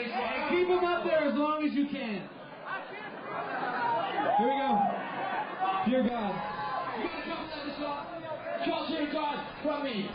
And keep them up there as long as you can. Here we go. Dear God. You gotta come to this song. Call to God from me.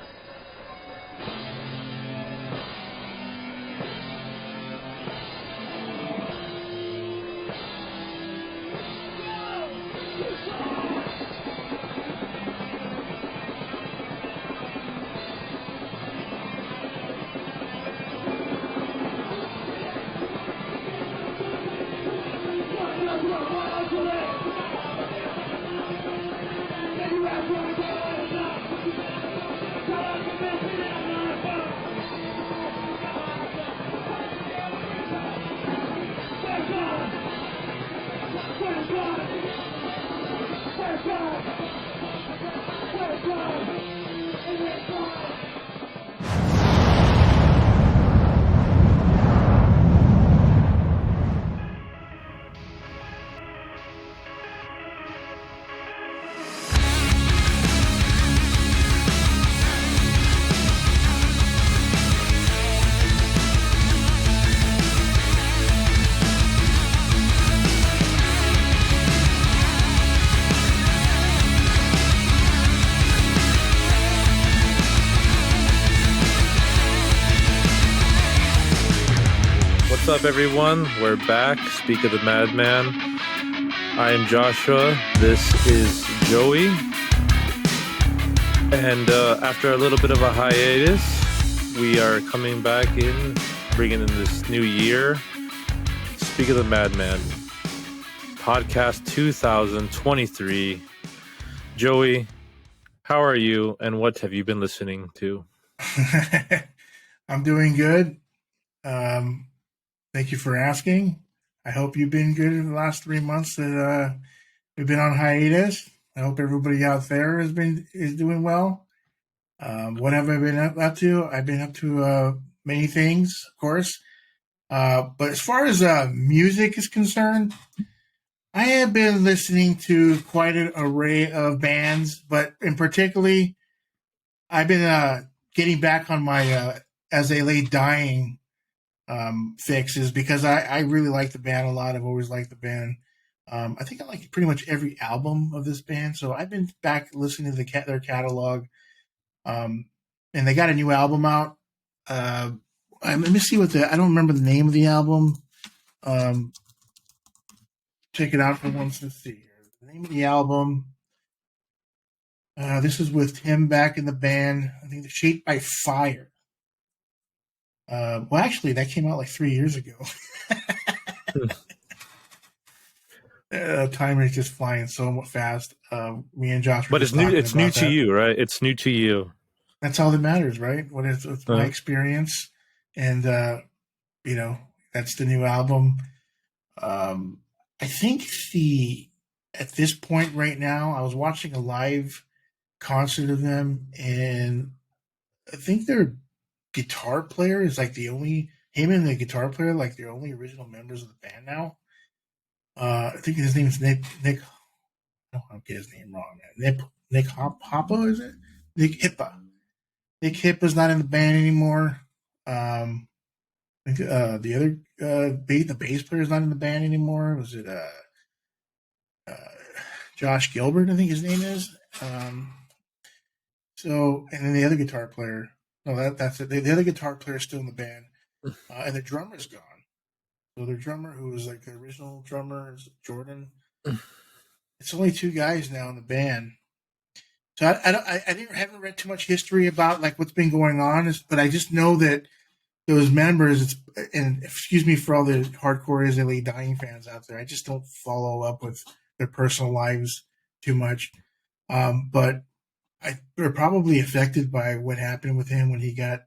What's up, everyone? We're back. Speak of the Madman. I am Joshua. This is Joey. And after a little bit of a hiatus, we are coming back in, bringing in this new year. Speak of the Madman. Podcast 2023. Joey, how are you, and what have you been listening to? I'm doing good. Thank you for asking. I hope you've been good in the last 3 months that we've been on hiatus. I hope everybody out there is doing well. What have I been up to? I've been up to many things, of course. But as far as music is concerned, I have been listening to quite an array of bands, but in particularly, I've been getting back on my As They Lay Dying fixes because I really like the band a lot. I've always liked the band. I think I like pretty much every album of this band, so I've been back listening to their catalog. And they got a new album out. Let me see I don't remember the name of the album. Check it out for once. Let's see here. The name of the album. This is with Tim back in the band. I think the Shaped by Fire. Well, actually, that came out like 3 years ago. Time is just flying so fast. Me and Josh. But it's new. It's new to you, right? It's new to you. That's all that matters, right? It's my experience, and that's the new album. I think at this point right now, I was watching a live concert of them, and I think their guitar player is like him and the guitar player, like the only original members of the band now. I think his name is Nick. I don't want to get his name wrong, man. Nick Hoppa, is it? Nick Hippa. Nick Hippa's not in the band anymore. I think the other the bass player is not in the band anymore. Was it Josh Gilbert? I think his name is. So, and then the other guitar player. No, that's it. The other guitar player is still in the band, and the drummer's gone. So their drummer, who was like the original drummer, is Jordan. It's only two guys now in the band. So I haven't read too much history about like what's been going on, but I just know that those members. And excuse me for all the hardcore As They Lay Dying fans out there. I just don't follow up with their personal lives too much, but they're probably affected by what happened with him when he got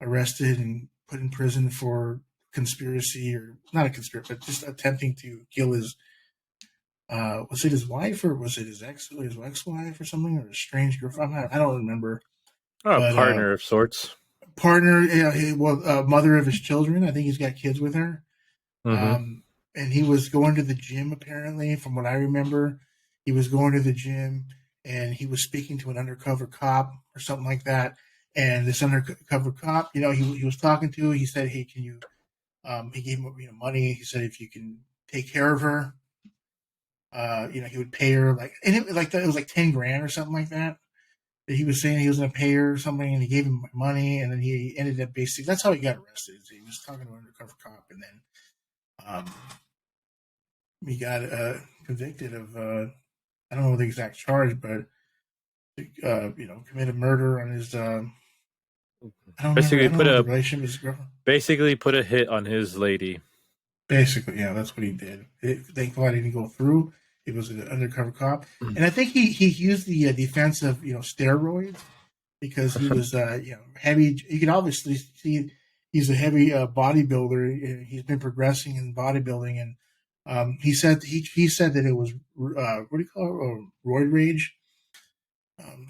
arrested and put in prison for conspiracy, or not a conspiracy, but just attempting to kill his. Was it his wife, or was it his ex-wife or something, or a strange girlfriend? I don't remember. A partner of sorts. Partner, mother of his children. I think he's got kids with her. Mm-hmm. And he was going to the gym, apparently, from what I remember. He was going to the gym, and he was speaking to an undercover cop or something like that. And this undercover cop, he was talking to, he said, "Hey, can you He gave him money. He said if you can take care of her, he would pay her it was like 10 grand or something like that. That he was saying he was going to pay her or something, and he gave him money, and then he ended up basically that's how he got arrested. He was talking to an undercover cop, and then he got convicted of I don't know the exact charge, but committed murder on his. I don't remember. I don't know the relationship with his girlfriend. Basically, put a hit on his lady. Basically, yeah, that's what he did. Thank God he didn't go through. He was an undercover cop, and I think he used the defense of steroids because he was heavy. You can obviously see he's a heavy bodybuilder. He's been progressing in bodybuilding, and he said that it was what do you call it? Roid rage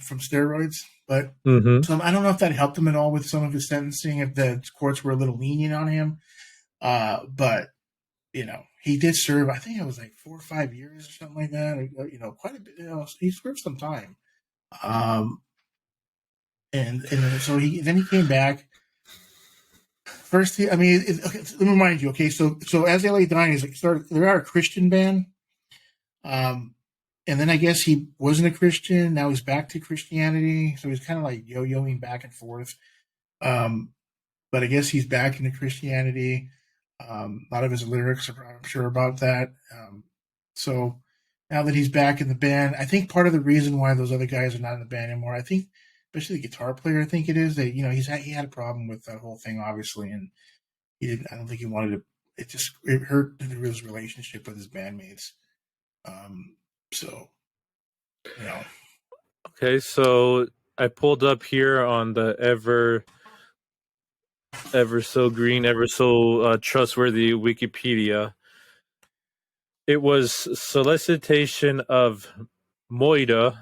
from steroids. But I don't know if that helped him at all with some of his sentencing. If the courts were a little lenient on him, but he did serve. I think it was like 4 or 5 years or something like that. Quite a bit. He served some time. And so he came back. First, let me remind you. Okay, so as they lay dying, they're a Christian band. And then I guess he wasn't a Christian. Now he's back to Christianity. So he's kind of like yo-yoing back and forth. But I guess he's back into Christianity. A lot of his lyrics, I'm sure about that. So now that he's back in the band, I think part of the reason why those other guys are not in the band anymore, I think, especially the guitar player, I think it is that he had a problem with that whole thing, obviously, and he didn't. I don't think he wanted to. It hurt his relationship with his bandmates. Okay, so I pulled up here on the ever so green, ever so trustworthy Wikipedia. It was solicitation of Moida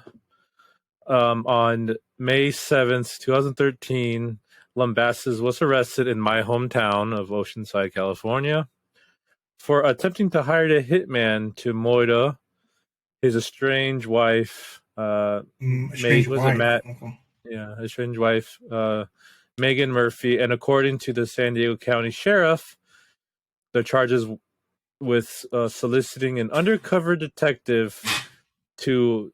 on May 7th, 2013. Lambesis was arrested in my hometown of Oceanside, California, for attempting to hire a hitman to Moida, his estranged wife. Estranged wife, Megan Murphy, and according to the San Diego County Sheriff, the charges with soliciting an undercover detective to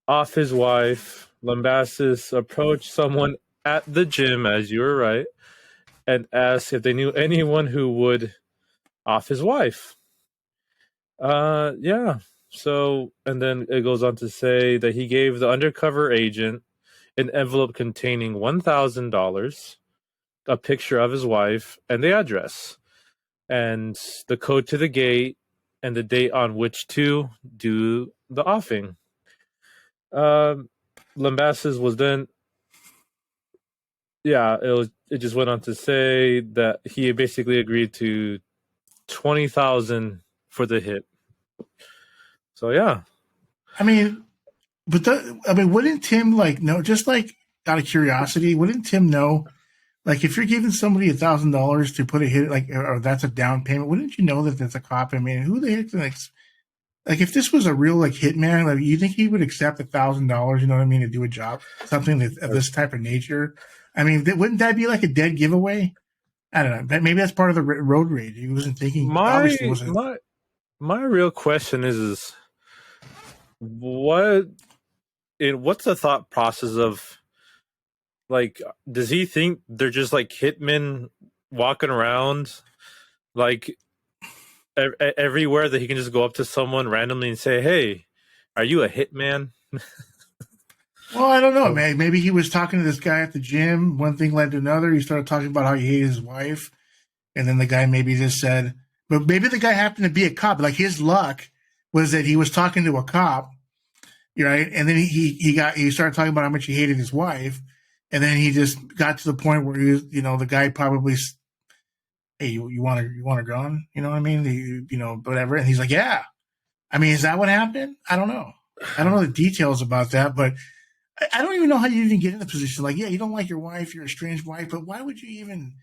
off his wife. Lambesis approached someone at the gym, as you were right, and asked if they knew anyone who would off his wife. Yeah. So, and then it goes on to say that he gave the undercover agent an envelope containing $1,000, a picture of his wife, and the address, and the code to the gate, and the date on which to do the offing. Lambesis was then, it just went on to say that he basically agreed to $20,000 for the hit. So yeah, wouldn't Tim know? Just like out of curiosity, wouldn't Tim know? Like, if you're giving somebody $1,000 to put a hit, or that's a down payment, wouldn't you know that that's a cop? Who the heck? Like, if this was a real hitman, you think he would accept $1,000? You know what I mean, to do a job, something of this type of nature. Wouldn't that be like a dead giveaway? I don't know. Maybe that's part of the road rage. He wasn't thinking. Obviously, wasn't. My real question is what's the thought process of, does he think they're just hitmen walking around everywhere, that he can just go up to someone randomly and say, "Hey, are you a hitman?" Well, I don't know, man. Maybe he was talking to this guy at the gym. One thing led to another. He started talking about how he hated his wife. And then the guy maybe just said, but maybe the guy happened to be a cop. His luck was that he was talking to a cop, right? And then he started talking about how much he hated his wife. And then he just got to the point where he was, the guy probably, hey, you want a gun? You know what I mean? Whatever. And he's like, yeah. Is that what happened? I don't know. I don't know the details about that, but I don't even know how you even get in the position. You don't like your wife, your estranged wife, but why would you even?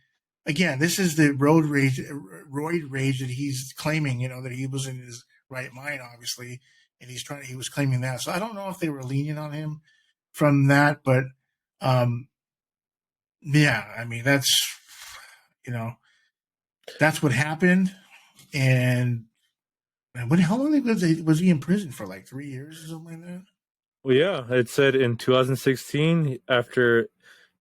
Again, this is the roid rage that he's claiming. That he was in his right mind, obviously, and he was claiming that. So I don't know if they were lenient on him from that, but yeah, that's that's what happened. And how long was he in prison for? Like 3 years or something like that? Well, yeah, it said in 2016, after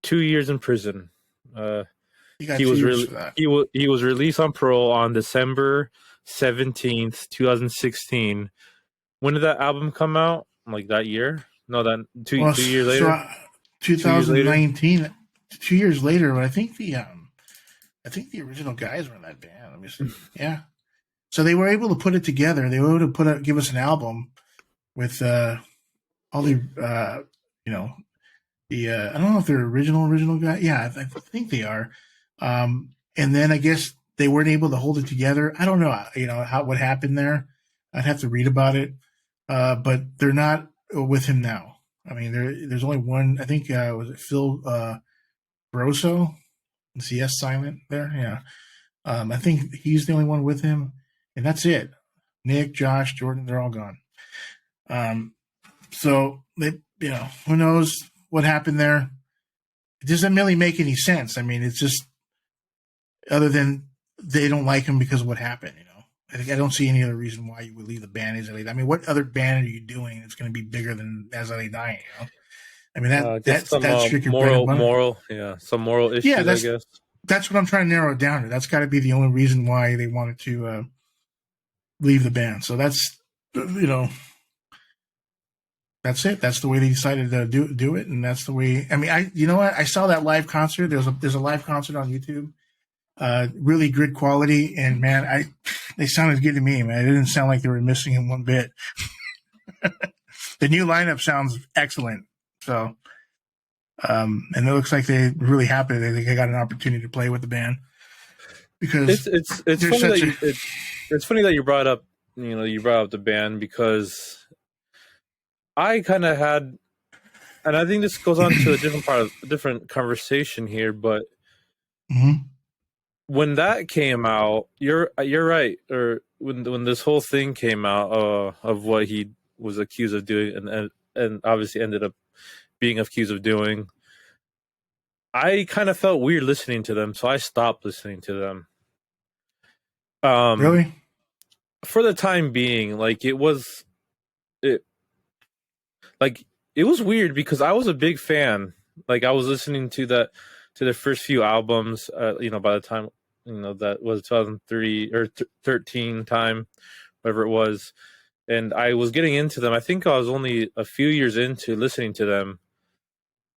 2 years in prison, He got he 2 years for that. he was released on parole on December 17th, 2016. When did that album come out? Like that year? No, that Well, two years so later. 2019, 2 years later, but I think the original guys were in that band. Let me see. Yeah, so they were able to put it together. They were able to give us an album with all the you know the I don't know if they're original guy. Yeah, I think they are. And then I guess they weren't able to hold it together. I don't know. What happened there. I'd have to read about it. But they're not with him now. I mean, there's only one. I think was it Phil Grosso? Is the S silent there? Yeah. I think he's the only one with him, and that's it. Nick, Josh, Jordan, they're all gone. So who knows what happened there? It doesn't really make any sense. I mean, it's just other than they don't like him because of what happened. I don't see any other reason why you would leave the band as I mean, what other band are you doing that's going to be bigger than As I Dying? I mean, that's some strict moral, some moral issues. Yeah, I guess that's what I'm trying to narrow it down to. That's got to be the only reason why they wanted to leave the band. So that's that's it. That's the way they decided to do it, and that's the way. I mean, I saw that live concert. There's a live concert on YouTube. Really good quality, and man, they sounded good to me, man. It didn't sound like they were missing him one bit. The new lineup sounds excellent. So, and it looks like they're really happy that they got an opportunity to play with the band. Because it's funny it's funny that you brought up the band, because I kind of had, and I think this goes on to a different conversation here, but when that came out, you're right, or when this whole thing came out of what he was accused of doing and obviously ended up being accused of doing, I kind of felt weird listening to them, so I stopped listening to them. Really? For the time being, it was weird because I was a big fan. Like, I was listening to the first few albums, by the time, that was 2003 or 13 time, whatever it was. And I was getting into them. I think I was only a few years into listening to them.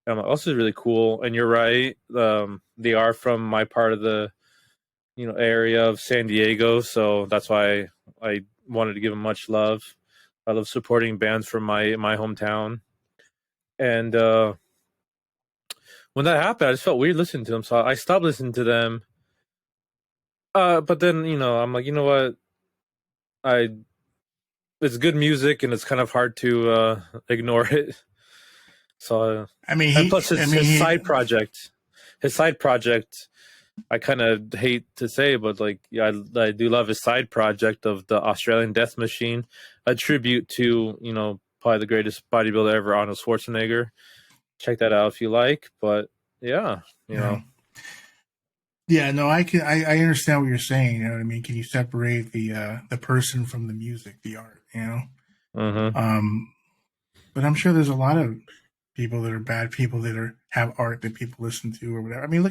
And I'm like, oh, this is really cool. And you're right. They are from my part of the, area of San Diego. So that's why I wanted to give them much love. I love supporting bands from my hometown. And when that happened, I just felt weird listening to them. So I stopped listening to them. But then, I'm like, you know what? It's good music, and it's kind of hard to ignore it. So, plus his side project, I kind of hate to say, but I do love his side project of the Australian Death Machine, a tribute to, probably the greatest bodybuilder ever, Arnold Schwarzenegger. Check that out if you like. But yeah, Yeah, no, I understand what you're saying. You know what I mean? Can you separate the person from the music, the art? Mm-hmm. But I'm sure there's a lot of people that are bad people that have art that people listen to or whatever. I mean,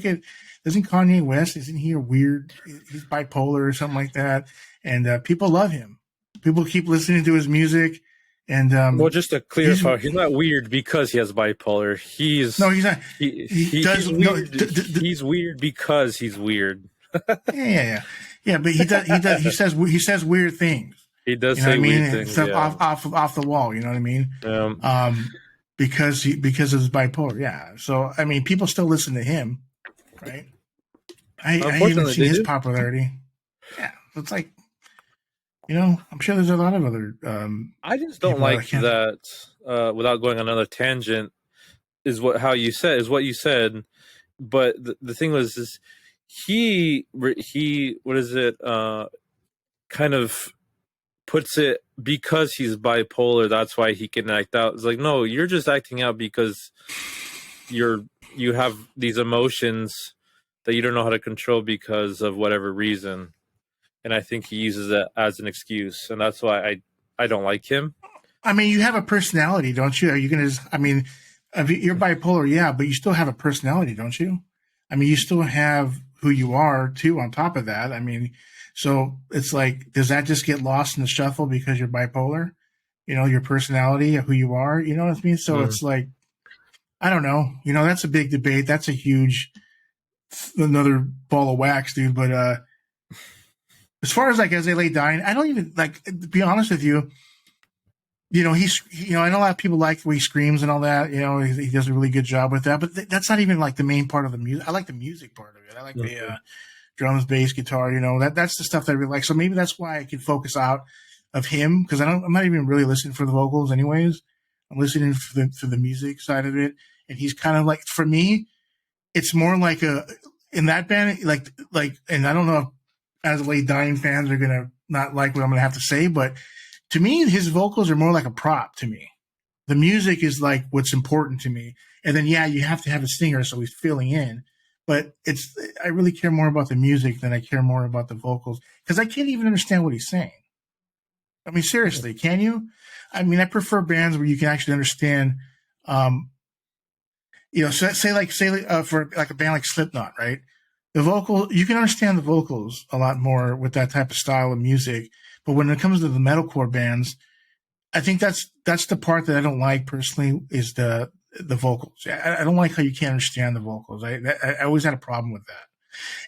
isn't Kanye West? Isn't he a weird? He's bipolar or something like that, and people love him. People keep listening to his music. And well, just to clarify, he's not weird because he has bipolar. He's not. He's weird because he's weird. yeah. But he says weird things. He does say weird things. Stuff off the wall. You know what I mean? Because of his bipolar. Yeah. So I mean, people still listen to him, right? I even see his popularity. Yeah. It's like. I'm sure there's a lot of other. I just don't like that. Without going on another tangent, is what you said. But the thing was, is he what is it? Kind of puts it because he's bipolar. That's why he can act out. It's like, no, you're just acting out because you have these emotions that you don't know how to control because of whatever reason. And I think he uses it as an excuse, and that's why I don't like him. I mean, you have a personality, don't you? Are you going to? I mean, you're bipolar, yeah, but you still have a personality, don't you? I mean, you still have who you are too. On top of that, I mean, so it's like, does that just get lost in the shuffle because you're bipolar? You know, your personality, who you are. You know what I mean? So it's like, I don't know. You know, that's a big debate. That's a huge another ball of wax, dude. But as far as like as they lay dying, I don't even like, to be honest with you. You know, I know a lot of people like the way he screams and all that. You know, he does a really good job with that. But that's not even like the main part of the music. I like the music part of it. I like the drums, bass, guitar. You know, that's the stuff that I really like. So maybe that's why I can focus out of him, because I'm not even really listening for the vocals, anyways. I'm listening for the music side of it, and he's kind of like, for me, it's more like in that band, like, and I don't know if as late dying fans are gonna not like what I'm gonna have to say, but to me, his vocals are more like a prop to me. The music is like what's important to me. And then, yeah, you have to have a singer, so he's filling in. But I really care more about the music than I care more about the vocals, because I can't even understand what he's saying. I mean, seriously, can you? I mean, I prefer bands where you can actually understand. You know, so say for like a band like Slipknot, right? The vocal, you can understand the vocals a lot more with that type of style of music. But when it comes to the metalcore bands, I think that's the part that I don't like personally, is the vocals. I don't like how you can't understand the vocals. I always had a problem with that.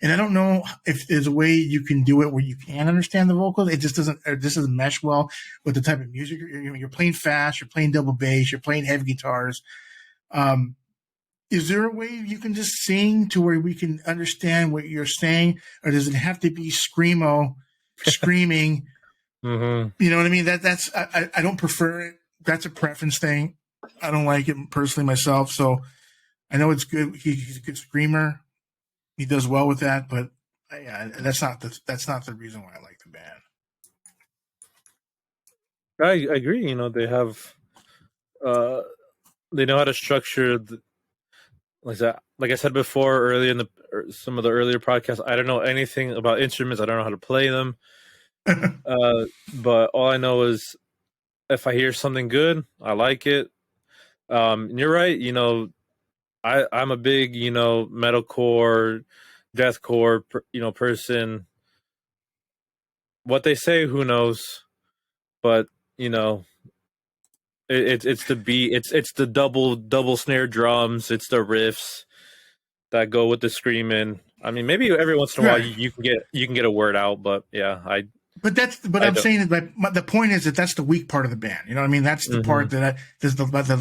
And I don't know if there's a way you can do it where you can understand the vocals. It just doesn't mesh well with the type of music. You're playing fast, you're playing double bass, you're playing heavy guitars. Is there a way you can just sing to where we can understand what you're saying, or does it have to be screaming? Mm-hmm. You know what I mean? I don't prefer it. That's a preference thing. I don't like it personally myself. So I know it's good. He's a good screamer. He does well with that, but that's not the reason why I like the band. I agree. You know, they have, they know how to structure like that. Like I said before, earlier in some of the earlier podcasts, I don't know anything about instruments. I don't know how to play them. But all I know is if I hear something good, I like it. And you're right. You know, I'm a big, you know, metalcore, deathcore, person. What they say, who knows? But you know, it's the beat. It's the double snare drums. It's the riffs that go with the screaming. I mean, maybe every once in a while you can get a word out, but yeah, I'm saying that the point is that that's the weak part of the band. You know what I mean? That's the part that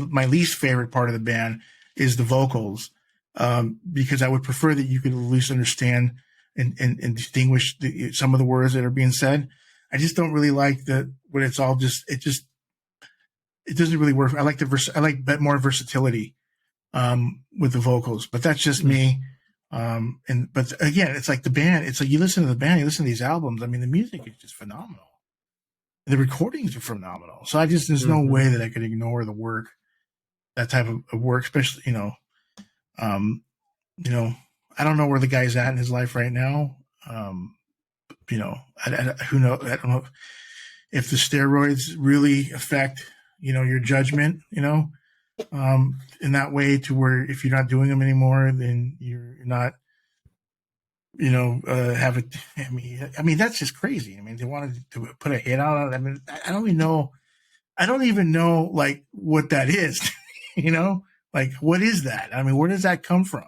my least favorite part of the band is the vocals, because I would prefer that you could at least understand and distinguish some of the words that are being said. I just don't really like when it's all it doesn't really work. I like more versatility with the vocals, but that's just me. But again, it's like the band. It's like you listen to the band, you listen to these albums. I mean, the music is just phenomenal. The recordings are phenomenal. So there's no way that I could ignore the work, that type of work, especially, you know, I don't know where the guy's at in his life right now. You know, who knows? I don't know if the steroids really affect, you know, your judgment, you know, in that way, to where if you're not doing them anymore, then you're not, you know, I mean, that's just crazy. I mean, they wanted to put a hit out on it. I mean, I don't even know like what that is, you know, like what is that? I mean, where does that come from?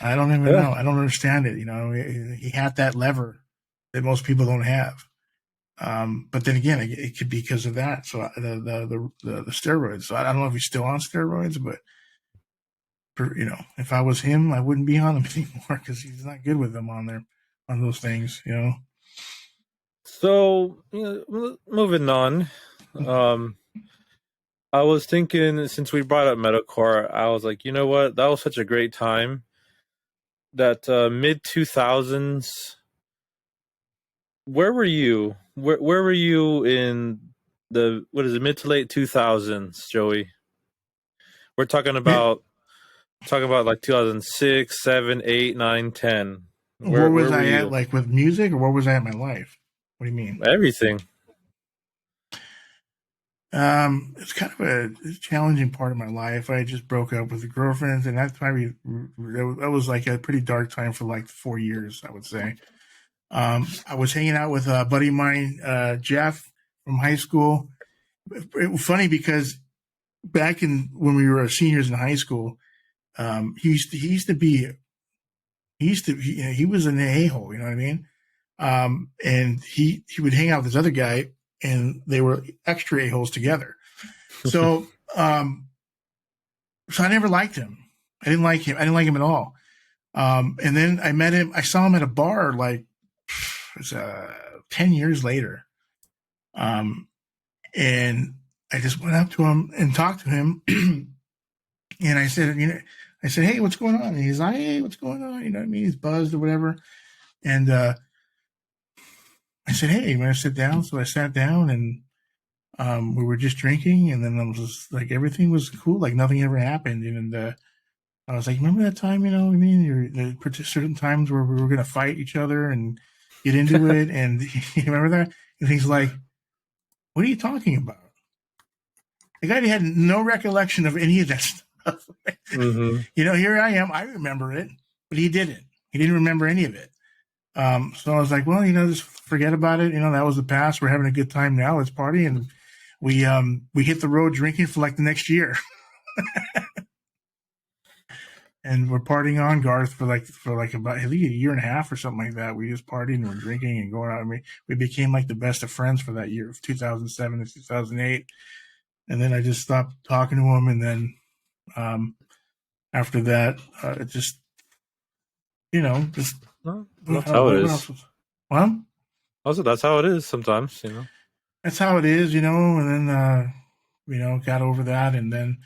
I don't even know. I don't understand it. You know, he had that lever that most people don't have. But then again, it could be because of that. So the steroids. So I don't know if he's still on steroids, but you know, if I was him, I wouldn't be on them anymore, because he's not good with them on those things. You know. So, you know, moving on. I was thinking, since we brought up metalcore, I was like, you know what? That was such a great time. That mid 2000s. Where were you? Where were you in mid to late 2000s, Joey? We're talking about Talking about like 2006, 7, 8, 9, 10. Where was were I at, you? like with music, or where was I at in my life? What do you mean? Everything. It's kind of a challenging part of my life. I just broke up with a girlfriend, and that's probably that was like a pretty dark time for like 4 years, I would say. I was hanging out with a buddy of mine, Jeff from high school. It was funny because back in when we were seniors in high school, he was an a-hole, you know what I mean? And he would hang out with this other guy, and they were extra a-holes together. So, so I never liked him. I didn't like him. I didn't like him at all. And then I saw him at a bar like, it was, 10 years later. And I just went up to him and talked to him. And I said, hey, what's going on? And he's like, hey, what's going on? You know what I mean? He's buzzed or whatever. And, I said, hey, you want to sit down? So I sat down, and we were just drinking, and then I was just like, everything was cool, like nothing ever happened. And I was like, remember that time, you know what I mean? There certain times where we were going to fight each other and get into it. And you remember that? And he's like, what are you talking about? The guy had no recollection of any of that stuff. Mm-hmm. You know, here I am. I remember it, but he didn't. He didn't remember any of it. So I was like, well, you know, just forget about it. You know, that was the past. We're having a good time now. Let's party. And we hit the road drinking for like the next year. And we're partying on, Garth, for like about, I think, a year and a half or something like that. We just partied and were drinking and going out. And we became like the best of friends for that year of 2007 to 2008. And then I just stopped talking to him. And then after that, it just, you know, just. Well, that's how it is. Well, also, that's how it is sometimes, you know. That's how it is, you know. And then, you know, got over that. And then,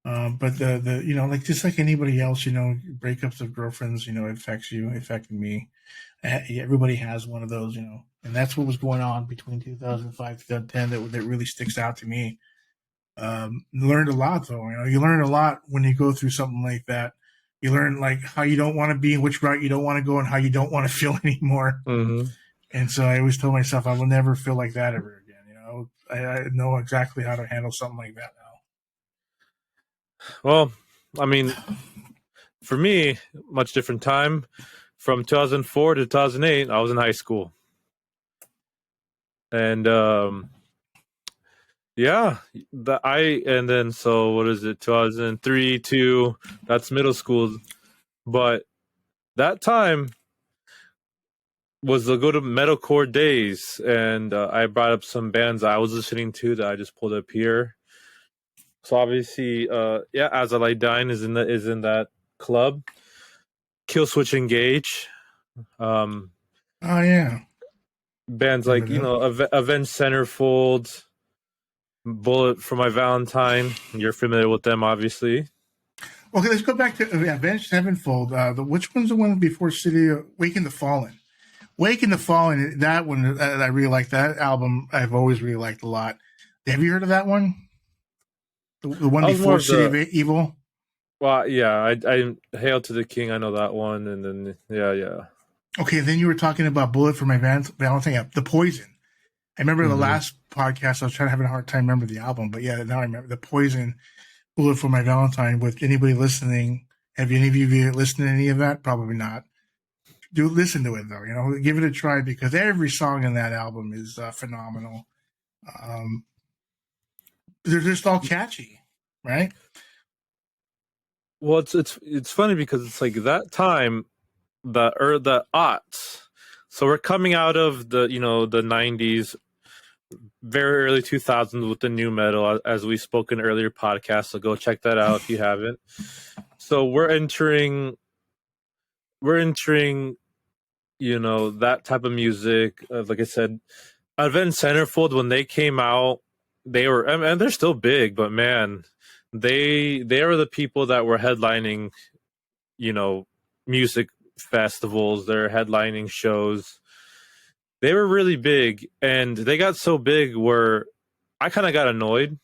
but the you know, like just like anybody else, you know, breakups of girlfriends, you know, it affects you. It affected me. Everybody has one of those, you know. And that's what was going on between 2005 2010 that really sticks out to me. Learned a lot, though. You know, you learn a lot when you go through something like that. You learn like how you don't want to be, which route you don't want to go, and how you don't want to feel anymore. Mm-hmm. And so I always told myself I will never feel like that ever again. You know, I know exactly how to handle something like that now. Well, I mean, for me, much different time. From 2004 to 2008, I was in high school. And yeah, and then so what is it? 2003 to that's middle school, but that time was the go to metalcore days, and I brought up some bands I was listening to that I just pulled up here. So obviously, yeah, As I Lie Dying is in that club. Killswitch Engage. Oh yeah, bands like Avenged Sevenfold. Bullet for My Valentine. You're familiar with them, obviously. Okay, let's go back to Avenged Sevenfold. Which one's the one before City of Wake in the Fallen? Wake in the Fallen, that one, I really like that album. I've always really liked a lot. Have you heard of that one? The one before City of Evil? Well, yeah, I Hail to the King. I know that one. And then, yeah. Okay, then you were talking about Bullet for My Valentine. Yeah, The Poison. I remember the last podcast, I was having a hard time remember the album, but yeah, now I remember The Poison, Bullet for My Valentine. With anybody listening, have any of you listened to any of that? Probably not. Do listen to it though, you know, give it a try because every song in that album is phenomenal. They're just all catchy, right? Well, it's funny because it's like that time, the aughts. So we're coming out of the 90s, very early 2000s with the new metal, as we spoke in earlier podcasts. So go check that out if you haven't. So we're entering, that type of music. Like I said, Avenged Sevenfold, when they came out, they were, and they're still big, but man, they are the people that were headlining, music festivals. They're headlining shows. They were really big, and they got so big where I kind of got annoyed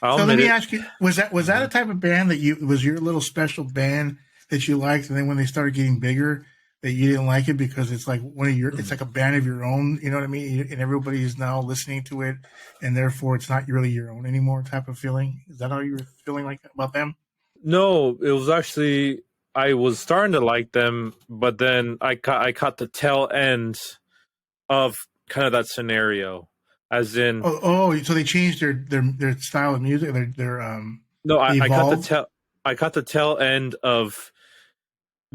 I'll So let admit me it. ask you: was that a type of band that was your little special band that you liked, and then when they started getting bigger, that you didn't like it because it's like it's like a band of your own, you know what I mean? And everybody is now listening to it, and therefore it's not really your own anymore. Type of feeling. Is that how you were feeling like about them? No, it was actually I was starting to like them, but then I caught the tail end of kind of that scenario, as in So they changed their style of music. no, They evolved. I caught the tail end of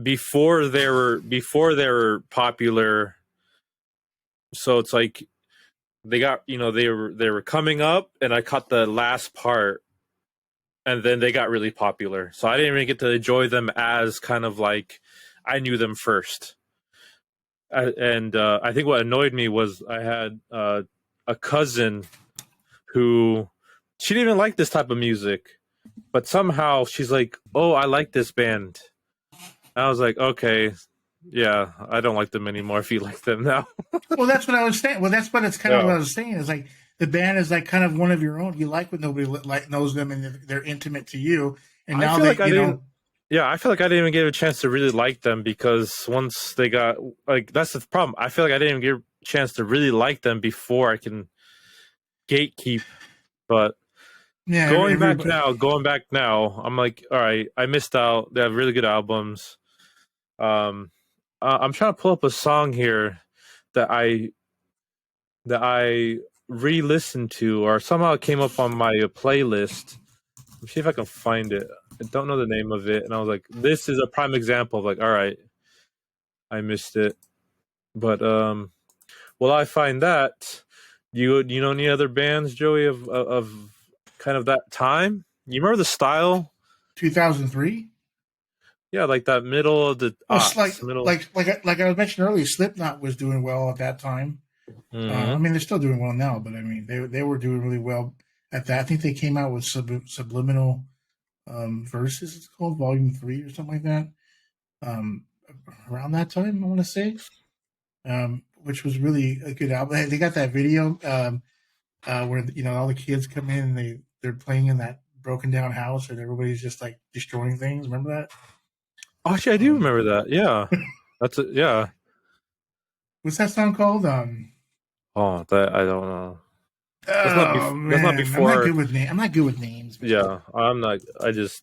before they were popular. So it's like they got they were coming up, and I caught the last part, and then they got really popular. So I didn't even get to enjoy them as kind of like I knew them first. And I think what annoyed me was I had a cousin who she didn't even like this type of music, but somehow she's like, "Oh, I like this band." And I was like, "Okay, yeah, I don't like them anymore. If you like them now." Well, that's what I was saying. Well, that's what it's kind of Yeah. what I was saying. Is like the band is like kind of one of your own. You like when nobody like knows them and they're intimate to you. And I now feel they, like I didn't. Yeah, I feel like I didn't even get a chance to really like them because once they got like that's the problem. I feel like I didn't even get a chance to really like them before I can gatekeep. But yeah, everybody. going back now, I'm like, all right, I missed out. They have really good albums. Um, I'm trying to pull up a song here that I re-listened to, or somehow it came up on my playlist. Let me see if I can find it. I don't know the name of it, and I was like, this is a prime example of like, all right, I missed it. But while I find that, you know any other bands, Joey, of kind of that time? You remember the style? 2003. Yeah, like that middle of the Well, it's aughts, middle. like I was mentioning earlier, Slipknot was doing well at that time. I Mm-hmm. mean, they're still doing well now, but I mean, they were doing really well at that. I think they came out with subliminal verses. It's called Volume 3 or something like that. Um, Around that time, I want to say, which was really a good album. They got that video where all the kids come in and they're playing in that broken down house and everybody's just like destroying things. Remember that? Actually, I do Um, remember that. Yeah, that's it. Yeah. what's that song called? Oh, that I don't know. Oh That's not man, I'm not before. good with name. I'm not good with names, man. Yeah, I'm not. I just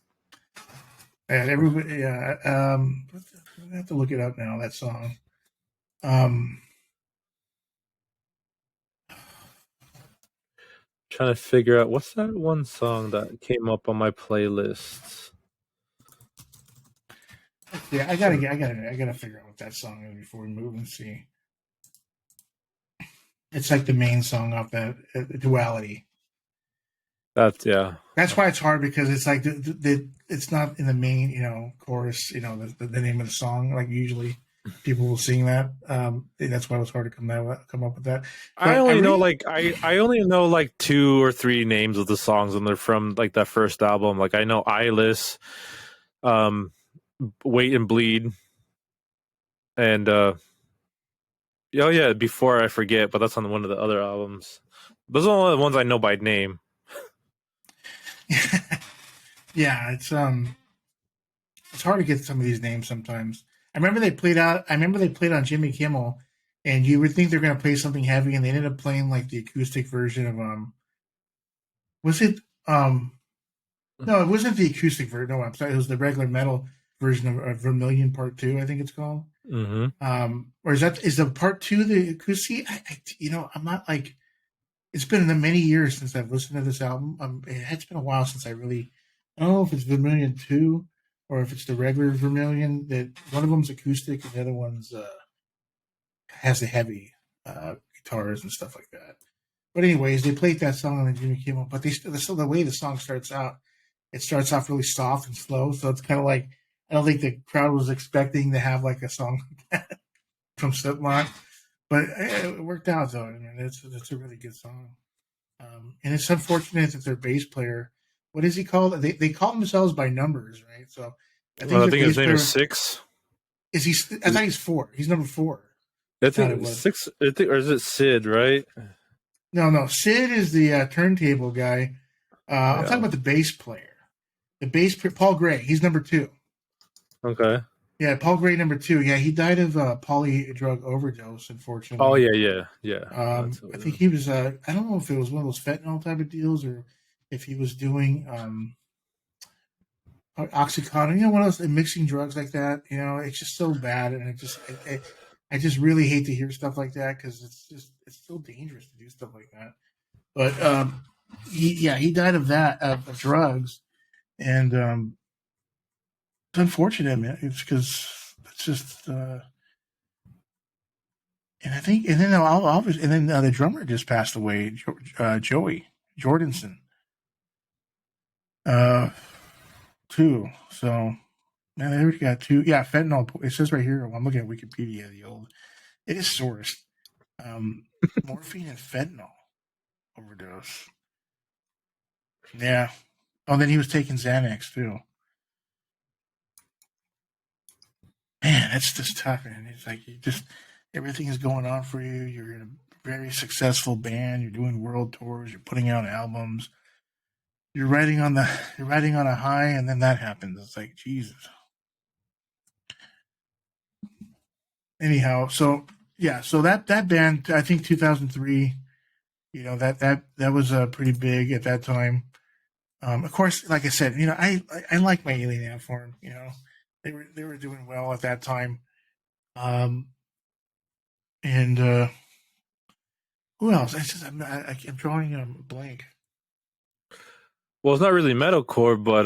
And everybody, yeah. I have to look it up now. That song. Um, trying to figure out what's that one song that came up on my playlist. yeah, I gotta figure out what that song is before we move and see. It's like the main song off that Duality. That's yeah. That's why it's hard because it's like it's not in the main, chorus. The name of the song. Like usually, people will sing that. That's why it was hard to come up with that. I But I only know really, like I only know like two or three names of the songs, and they're from like that first album. Like I know Eyeless, um, Wait and Bleed, and oh yeah, Before I Forget, but that's on one of the other albums. Those are only the ones I know by name. yeah, it's hard to get some of these names sometimes. I remember they played on Jimmy Kimmel, and you would think they're going to play something heavy, and they ended up playing like the acoustic version of Was it No, it wasn't the acoustic version. No, I'm sorry, it was the regular metal version of Vermilion Part Two. I think it's called. Mm-hmm. Or is the Part Two the acoustic? I'm not like. It's been many years since I've listened to this album. It's been a while since I really. I don't know if it's Vermilion Two or if it's the regular Vermilion. That one of them's acoustic and the other one's has the heavy guitars and stuff like that. But anyways, they played that song on the Jimmy Kimmel. But still the way the song starts out, it starts off really soft and slow. So it's kind of like I don't think the crowd was expecting to have like a song like that from Slipknot, but it worked out though. I mean, it's a really good song. And it's unfortunate that their bass player, what is he called? They call themselves by numbers, right? So I think Well, I their think his bass name is player Six. is he. I thought he's 4. He's number 4. I I thought it think was. Six. Or is it Sid? Right? No. Sid is the turntable guy. I'm talking about the bass player. Paul Gray. He's number 2. Okay. Yeah, Paul Gray, number 2. Yeah, he died of poly drug overdose, unfortunately. Oh yeah. I think he was. I don't know if it was one of those fentanyl type of deals or if he was doing Oxycontin. One of those mixing drugs like that. It's just so bad, and I just really hate to hear stuff like that because it's so dangerous to do stuff like that. But he died of that of drugs, and it's unfortunate, man. It's because it's just. And I think, and then obviously, and then the drummer just passed away, Joey Jordanson, too. So, man, they already got 2. Yeah, fentanyl. It says right here. I'm looking at Wikipedia. It is sourced. Morphine and fentanyl overdose. Yeah. Oh, then he was taking Xanax too. Man, that's just tough, man. It's like everything is going on for you. You're in a very successful band. You're doing world tours. You're putting out albums. You're riding on a high, and then that happens. It's like Jesus. Anyhow, so that band, I think 2003. That was pretty big at that time. Of course, like I said, I like my Alien Ant Farm. They were doing well at that time. And who else? I'm drawing a blank. Well, it's not really metalcore, but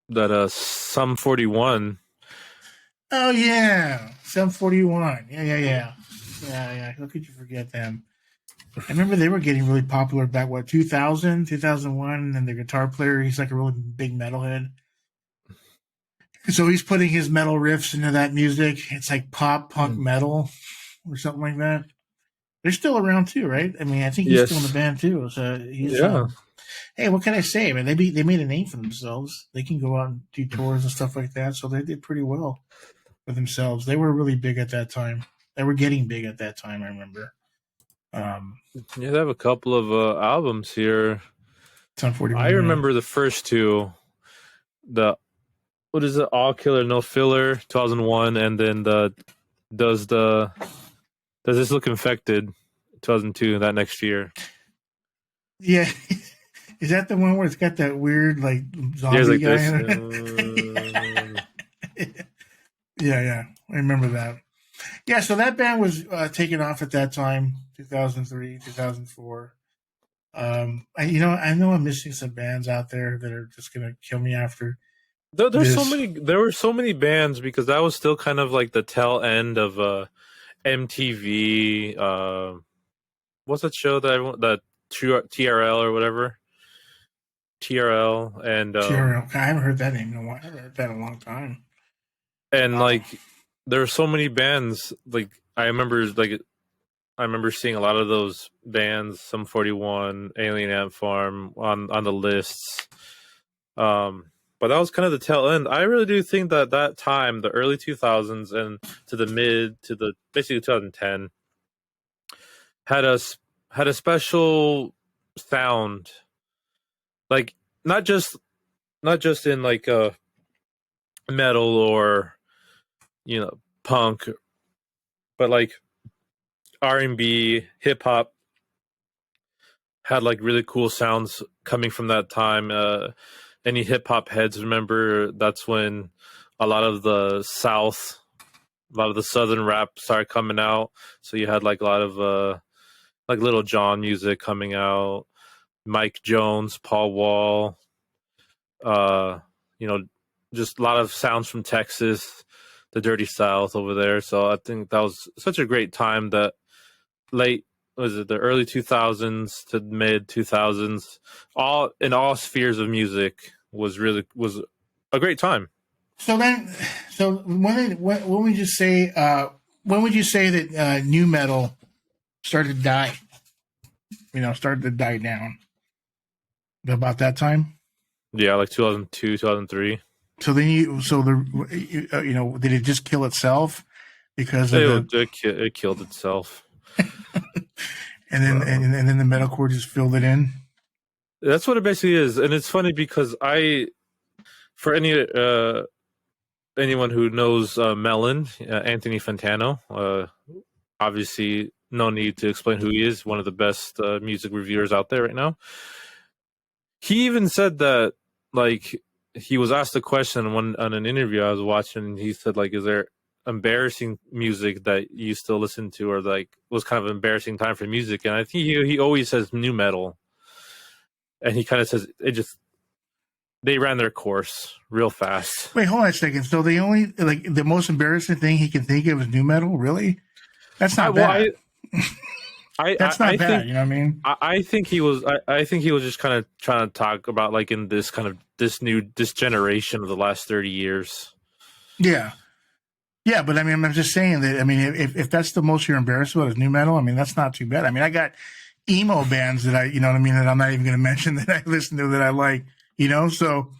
that Sum 41. Oh yeah, Sum 41. Yeah. How could you forget them? I remember they were getting really popular back 2000, 2001, and the guitar player, he's like a really big metalhead. So he's putting his metal riffs into that music. It's like pop punk metal or something like that. They're still around too, right? I mean, I think he's still in the band too. So he's hey, what can I say? I mean, they made a name for themselves. They can go out and do tours and stuff like that. So they did pretty well for themselves. They were really big at that time. They were getting big at that time, I remember. They have a couple of albums here. I remember the first 2. What is it? All Killer No Filler, 2001, and then Does This Look Infected, 2002, that next year. Yeah. Is that the one where it's got that weird zombie guy in it? Yeah. I remember that. Yeah, so that band was taking off at that time, 2003, 2004. I know I'm missing some bands out there that are just gonna kill me after. There were so many bands because that was still kind of like the tail end of MTV. What's that show that TRL or whatever? TRL and TRL. I haven't heard that name in a while. I haven't heard that in a long time. And there are so many bands. I remember seeing a lot of those bands, Sum 41, Alien Ant Farm on the lists. But that was kind of the tail end. I really do think that time, the early 2000s and to the basically 2010, had a special sound. Not just in metal or punk, but R&B, hip hop had really cool sounds coming from that time. Any hip hop heads remember that's when a lot of the southern rap started coming out. So you had a lot of Little John music coming out, Mike Jones, Paul Wall, just a lot of sounds from Texas, the Dirty South over there. So I think that was such a great time. That the early 2000s to mid 2000s, all spheres of music was a great time. So when would you say that new metal started to die? Started to die down about that time. Yeah, 2002, 2003. So then did it just kill itself because it killed itself? and then the metalcore just filled it in. That's what it basically is, and it's funny because for anyone who knows Melon, Anthony Fantano, obviously no need to explain who he is. One of the best music reviewers out there right now. He even said that, like, he was asked a question on an interview I was watching, and he said, like, is there embarrassing music that you still listen to, or like was kind of an embarrassing time for music? And I think he always says new metal, and he kind of says they ran their course real fast. Wait, hold on a second. So the only the most embarrassing thing he can think of is new metal. Really? That's not bad. That's not bad. Think, you know what I mean? I think he was. I think he was just kind of trying to talk about, like, in this kind of this generation of the last 30 years. Yeah. Yeah, but I mean, I'm just saying that. I mean, if that's the most you're embarrassed about is new metal, I mean, that's not too bad. I mean, I got emo bands that you know what I mean, that I'm not even going to mention that I listen to that I like, you know, so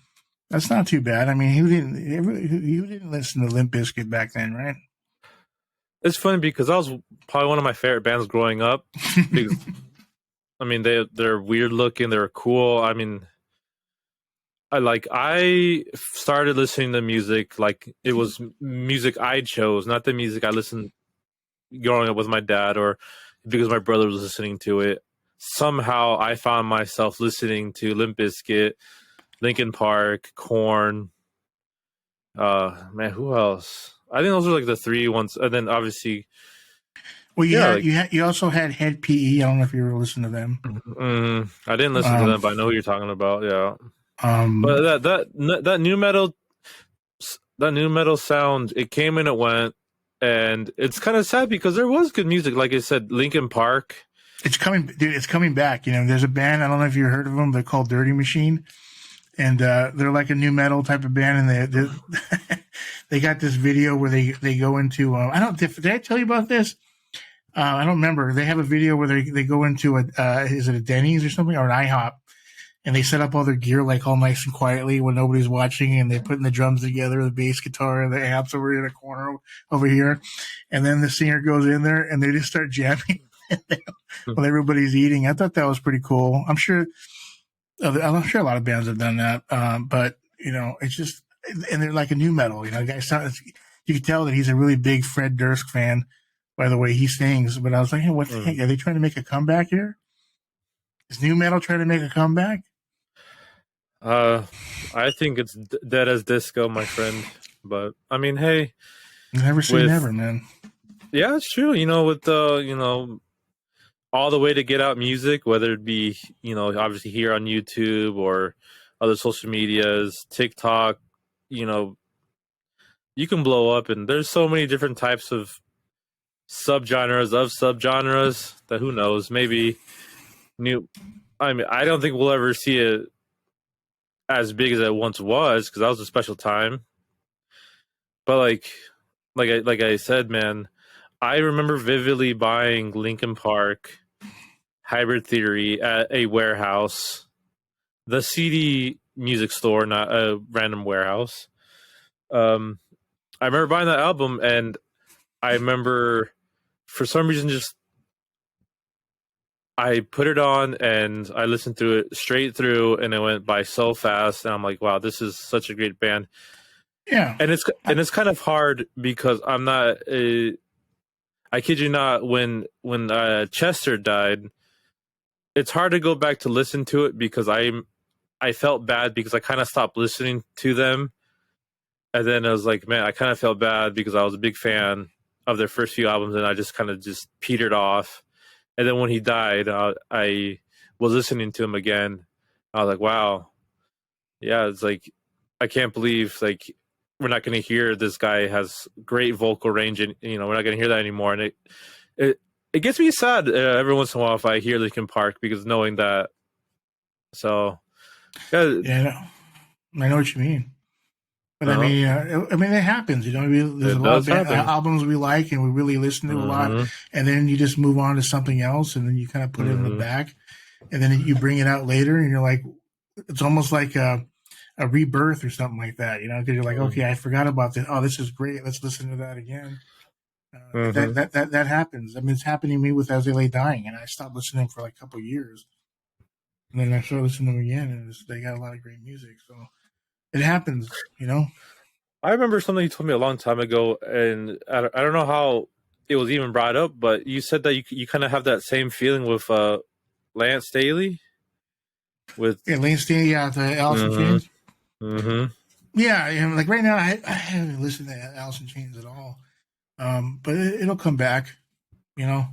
that's not too bad. I mean, you didn't listen to Limp Bizkit back then, right? It's funny because I was probably one of my favorite bands growing up. Because, I mean, they're weird looking, they're cool. I mean, I started listening to music, like, it was music I chose, not the music I listened growing up with my dad or because my brother was listening to it. Somehow I found myself listening to Limp Bizkit, Linkin Park, Korn. Man, who else? I think those were like the three ones, and then obviously. Well, you also had Head PE. I don't know if you ever listened to them. I didn't listen to them, but I know who you're talking about. Yeah. But that new metal sound, it came and it went, and it's kind of sad because there was good music. Like I said, Linkin Park. It's coming back. You know, there's a band, I don't know if you heard of them. They're called Dirty Machine, and they're like a new metal type of band. And they got this video where they go into did I tell you about this? I don't remember. They have a video where they go into is it a Denny's or something, or an IHOP, and they set up all their gear like all nice and quietly when nobody's watching, and they're putting the drums together, the bass guitar, and the amps over in the corner over here, and then the singer goes in there and they just start jamming while everybody's eating. I thought that was pretty cool. I'm sure a lot of bands have done that, but you know, it's just, and they're like a new metal. You know, guys, you can tell that he's a really big Fred Durst fan by the way he sings. But I was like, hey, what the heck? Are they trying to make a comeback here? Is new metal trying to make a comeback? I think it's dead as disco, my friend. But I mean, hey, never say never, man. Yeah, it's true. You know, with all the way to get out music, whether it be, you know, obviously here on YouTube or other social medias, TikTok, you know, you can blow up, and there's so many different types of subgenres that who knows, maybe new. I mean, I don't think we'll ever see it as big as it once was, because that was a special time. But like I said, man, I remember vividly buying Linkin Park, Hybrid Theory at a warehouse, the CD music store, not a random warehouse. I remember buying that album, and I remember for some reason just I put it on and I listened through it straight through, and it went by so fast. And I'm like, wow, this is such a great band. Yeah, and it's kind of hard because I'm not. I kid you not. When Chester died, it's hard to go back to listen to it because I felt bad because I kind of stopped listening to them, and then I was like, man, I kind of felt bad because I was a big fan of their first few albums, and I just kind of just petered off. And then when he died, I was listening to him again. I was like, wow, yeah, it's like I can't believe like we're not going to hear this guy has great vocal range, and you know we're not going to hear that anymore. And it gets me sad every once in a while if I hear Linkin Park, because knowing that. So yeah, I know what you mean. But I mean, it happens. You know, there's a lot of albums we like and we really listen to a lot, and then you just move on to something else, and then you kind of put it in the back, and then you bring it out later, and you're like, it's almost like a rebirth or something like that. You know, because you're like, okay, I forgot about this. Oh, this is great. Let's listen to that again. That happens. I mean, it's happening to me with As They Lay Dying, and I stopped listening for like a couple of years. And then I started listening to them again, and they got a lot of great music. So it happens, you know. I remember something you told me a long time ago, and I don't know how it was even brought up, but you said that you kind of have that same feeling with Lance Staley. With Lane Staley, the Alice in mm-hmm, Chains. mm-hmm. Yeah, and like right now, I haven't listened to Alice in Chains at all. But it'll come back, you know.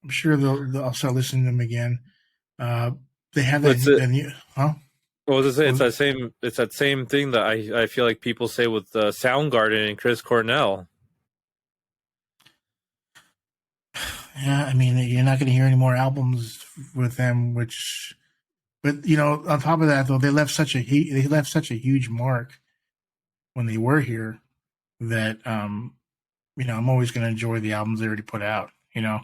I'm sure I'll start listening to them again. They have that new, huh? What was I say? It's that same thing that I feel like people say with Soundgarden and Chris Cornell. Yeah, I mean, you're not going to hear any more albums with them. But you know, on top of that, though, they left such a huge mark when they were here that you know, I'm always going to enjoy the albums they already put out. You know.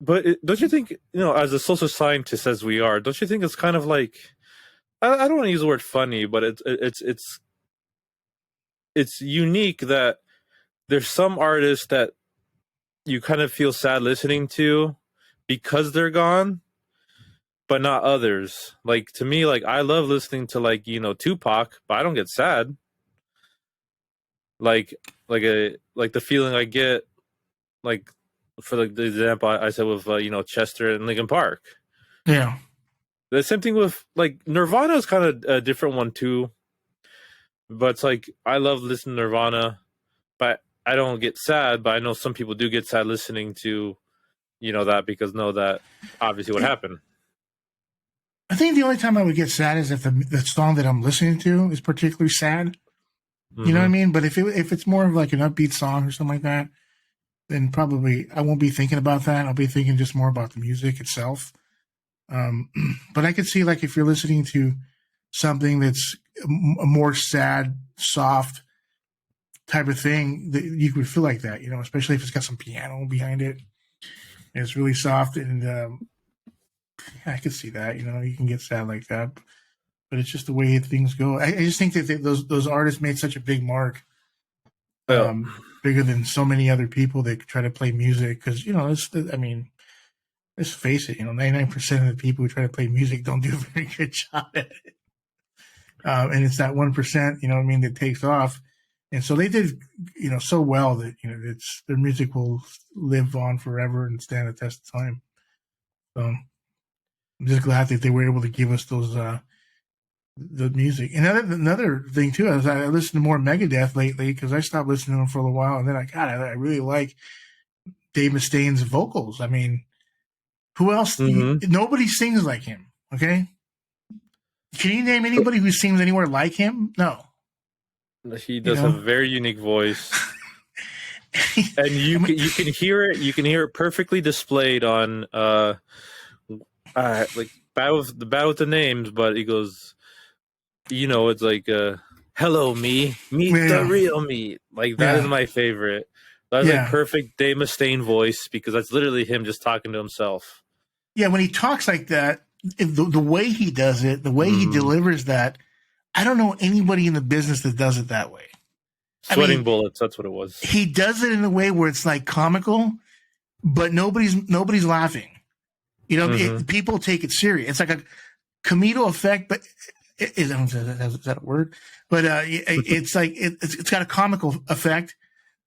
But don't you think, you know, as a social scientist as we are, don't you think it's kind of like, I don't want to use the word funny, but it's unique that there's some artists that you kind of feel sad listening to because they're gone, but not others. Like to me, like I love listening to like, you know, Tupac, but I don't get sad. Like the feeling I get, like for like the example I said with you know, Chester and Linkin Park. Yeah. The same thing with like Nirvana is kind of a different one too. But it's like I love listening to Nirvana, but I don't get sad. But I know some people do get sad listening to, you know, that because know that obviously what happened. I think the only time I would get sad is if the song that I'm listening to is particularly sad. Mm-hmm. You know what I mean? But if it's more of like an upbeat song or something like that, then probably I won't be thinking about that. I'll be thinking just more about the music itself. But I could see like if you're listening to something that's a more sad, soft type of thing, that you could feel like that, you know, especially if it's got some piano behind it and it's really soft. And I could see that, you know, you can get sad like that, but it's just the way things go. I just think that those artists made such a big mark, bigger than so many other people that try to play music. Cause you know, I mean, let's face it, you know, 99% of the people who try to play music don't do a very good job at it. And it's that 1%, you know what I mean, that takes off. And so they did, you know, so well that, you know, their music will live on forever and stand the test of time. So I'm just glad that they were able to give us those, the music. And another thing too, is I listened to more Megadeth lately because I stopped listening to them for a while. And then I really like Dave Mustaine's vocals. I mean, who else? Mm-hmm. Nobody sings like him. Okay. Can you name anybody who sings anywhere like him? No. He does have a very unique voice. And you can hear it. You can hear it perfectly displayed on like bad with the names, but he goes, you know, it's like hello meet the real me. Like that is my favorite. That's like perfect Dave Mustaine voice because that's literally him just talking to himself. Yeah, when he talks like that, the way he does it, the way he delivers that, I don't know anybody in the business that does it that way. Sweating bullets, that's what it was. He does it in a way where it's like comical, but nobody's laughing. You know, people take it serious. It's like a comedic effect, but is that a word? But it's like it's got a comical effect.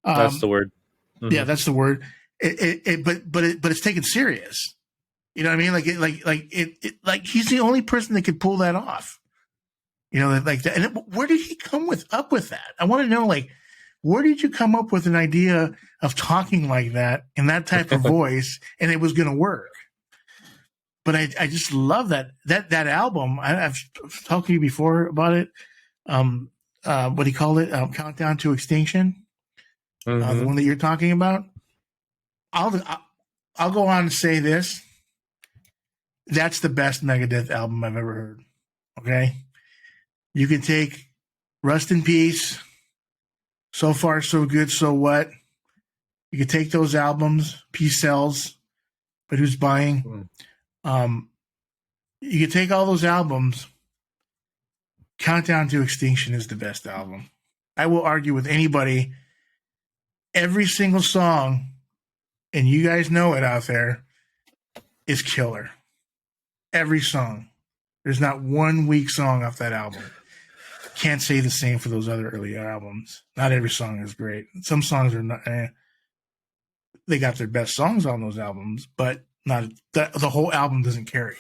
That's the word. Mm-hmm. Yeah, that's the word. But it's taken serious. You know what I mean? Like he's the only person that could pull that off. You know, like that. And where did he come up with that? I want to know, like, where did you come up with an idea of talking like that in that type of voice, and it was going to work? But I just love that album. I've talked to you before about it. What do you call it? Countdown to Extinction. The one that you're talking about. I'll go on and say this. That's the best Megadeth album I've ever heard. Okay. You can take Rust in Peace, So Far, So Good, So What. You can take those albums, Peace Sells, but who's buying? You can take all those albums. Countdown to Extinction is the best album. I will argue with anybody. Every single song, and you guys know it out there, is killer. every song. There's not one weak song off that album. Can't say the same for those other early albums. Not every song is great. Some songs are not. They got their best songs on those albums, but not the whole album doesn't carry.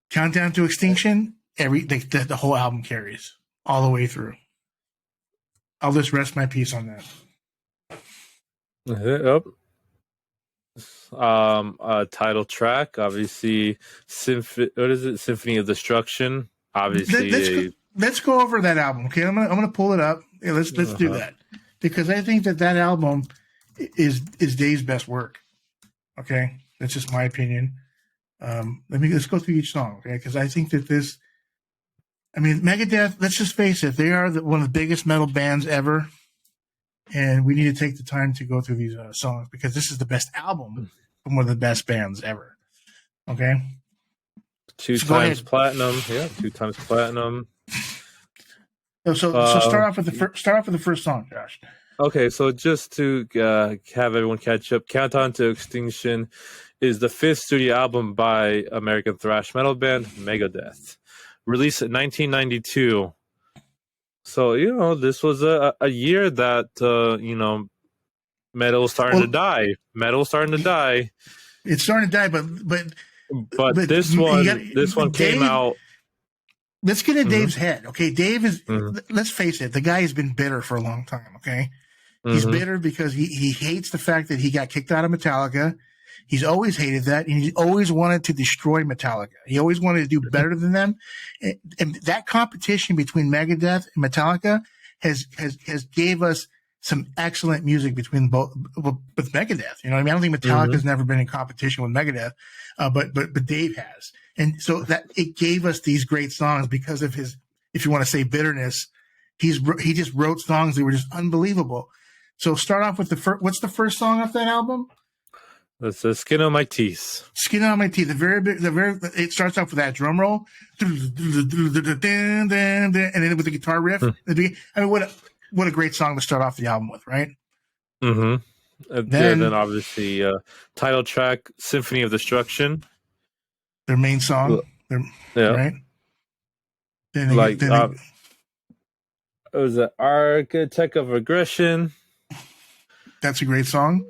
Countdown to Extinction, the whole album carries all the way through. I'll just rest my piece on that. Yep. Title track, obviously. What is it? Symphony of Destruction. Obviously, let's go over that album. Okay, I'm gonna pull it up. Yeah, let's do that, because I think that album is Dave's best work. Okay, that's just my opinion. Let's go through each song, okay? Because I think that this. I mean, Megadeth. Let's just face it; they are one of the biggest metal bands ever, and we need to take the time to go through these songs, because this is the best album from one of the best bands ever. Okay. 2 times platinum. Yeah, 2 times platinum. So start off with the first song, Josh. Okay, so just to have everyone catch up, Countdown to Extinction is the 5th studio album by American thrash metal band Megadeth, released in 1992. So this was a year that metal was starting to die. Metal was starting to die. It's starting to die, but this one came out. Let's get in Dave's head, okay? Dave is. Let's face it, the guy has been bitter for a long time. Okay, he's bitter because he hates the fact that he got kicked out of Metallica. He's always hated that, and he always wanted to destroy Metallica. He always wanted to do better than them, and that competition between Megadeth and Metallica has gave us some excellent music between both with Megadeth. You know what I mean? I don't think Metallica's never been in competition with Megadeth, but Dave has. And so that it gave us these great songs because of his, if you want to say bitterness, he just wrote songs that were just unbelievable. So start off with what's the first song off that album? That's Skin on My Teeth. Skin on My Teeth. It starts off with that drum roll, and then with the guitar riff. I mean, what a great song to start off the album with, right? Mm-hmm. And then obviously title track, Symphony of Destruction. Their main song. Right? Then it was an Architect of Aggression. That's a great song.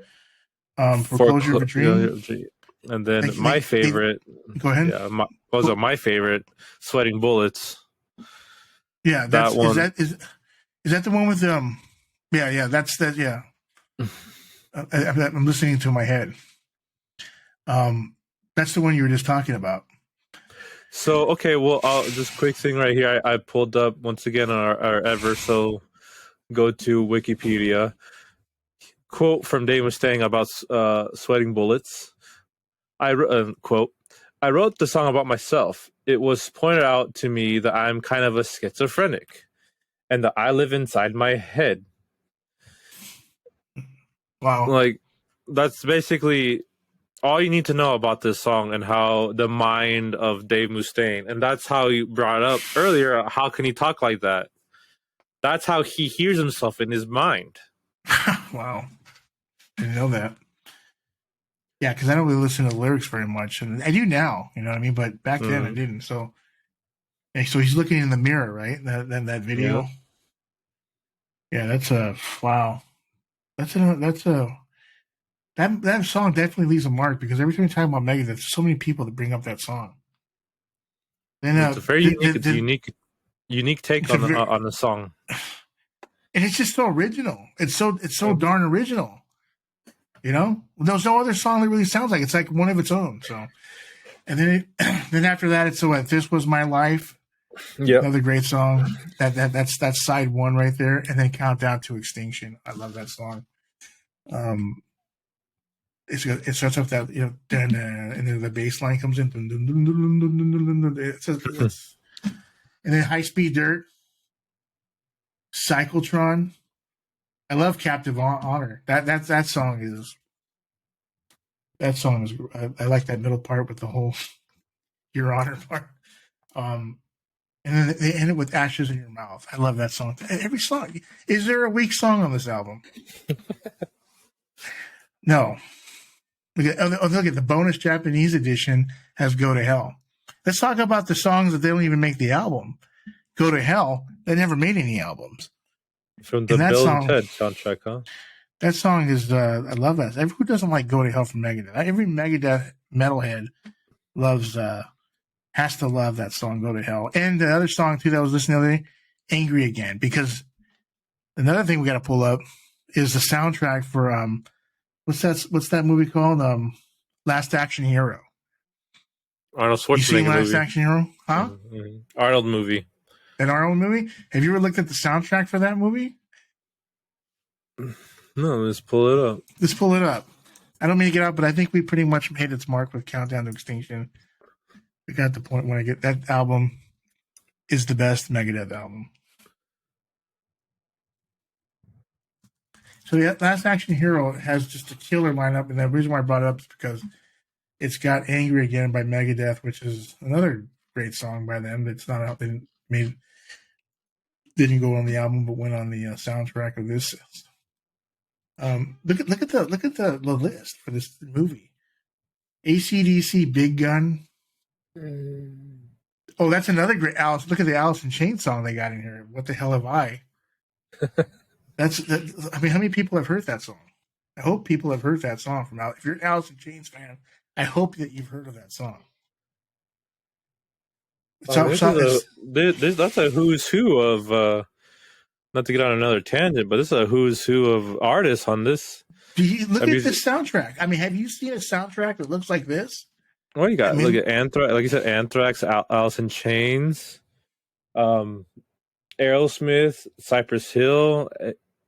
Foreclosure of a Dream. And then my favorite. Go ahead. Yeah, those are my favorite, Sweating Bullets. Yeah, that one. Is that the one with that's that. Yeah. I'm listening to my head. That's the one you were just talking about. So, okay, well, just quick thing right here. I pulled up once again on our ever so go to Wikipedia. Quote from Dave Mustaine about Sweating Bullets. Quote, I wrote the song about myself. It was pointed out to me that I'm kind of a schizophrenic and that I live inside my head. Wow. Like, that's basically all you need to know about this song and how the mind of Dave Mustaine. And that's how you brought up earlier. How can he talk like that? That's how he hears himself in his mind. Wow. Didn't know that. Yeah, because I don't really listen to the lyrics very much. And I do now, you know what I mean? But back then I didn't. So he's looking in the mirror, right? That video. Yeah, that's wow. That song definitely leaves a mark, because every time you talk about Megadeth, there's so many people that bring up that song. And it's a very unique take on the song, and it's just so original. It's so darn original. You know, there's no other song that really sounds like it's like one of its own. So, and then after that, it's This Was My Life. Yeah, another great song. That's side one right there, and then Countdown to Extinction. I love that song. It starts off that, and then the bass line comes in, and then High Speed Dirt, Cyclotron. I love Captive Honor. That song is. I like that middle part with the whole Your Honor part. And then they end it with Ashes in Your Mouth. I love that song. Every song. Is there a weak song on this album? No. Look at the bonus Japanese edition has Go to Hell. Let's talk about the songs that they don't even make the album. Go to Hell, they never made any albums. From the Bill and Ted soundtrack, huh? That song is, I love that. Who doesn't like Go to Hell from Megadeth? Every Megadeth metalhead has to love that song, Go to Hell. And the other song, too, that I was listening to the other day, Angry Again. Because another thing we got to pull up is the soundtrack for, what's that movie called? Last Action Hero. Arnold Schwarzenegger. You seen Last movie. Action Hero? Huh? Mm-hmm. Arnold movie. An Arnold movie? Have you ever looked at the soundtrack for that movie? No, let's pull it up. Let's pull it up. I don't mean to get out, but I think we pretty much hit its mark with Countdown to Extinction. We got the point when I get that album is the best Megadeth album. So the Last Action Hero has just a killer lineup, and the reason why I brought it up is because it's got Angry Again by Megadeth, which is another great song by them. It's not out, didn't go on the album, but went on the soundtrack of this. Look at the list for this movie. AC/DC, Big Gun. Oh, that's another great Alice. Look at the Alice in Chains song they got in here. What the hell have I? I mean, how many people have heard that song? I hope people have heard that song from Alice. If you're an Alice in Chains fan, I hope that you've heard of that song. That's a who's who of. Not to get on another tangent, but this is a who's who of artists on this. Look at this soundtrack. I mean, have you seen a soundtrack that looks like this? What you got? Look at Anthrax, like you said, Anthrax, Alice in Chains, Aerosmith, Cypress Hill,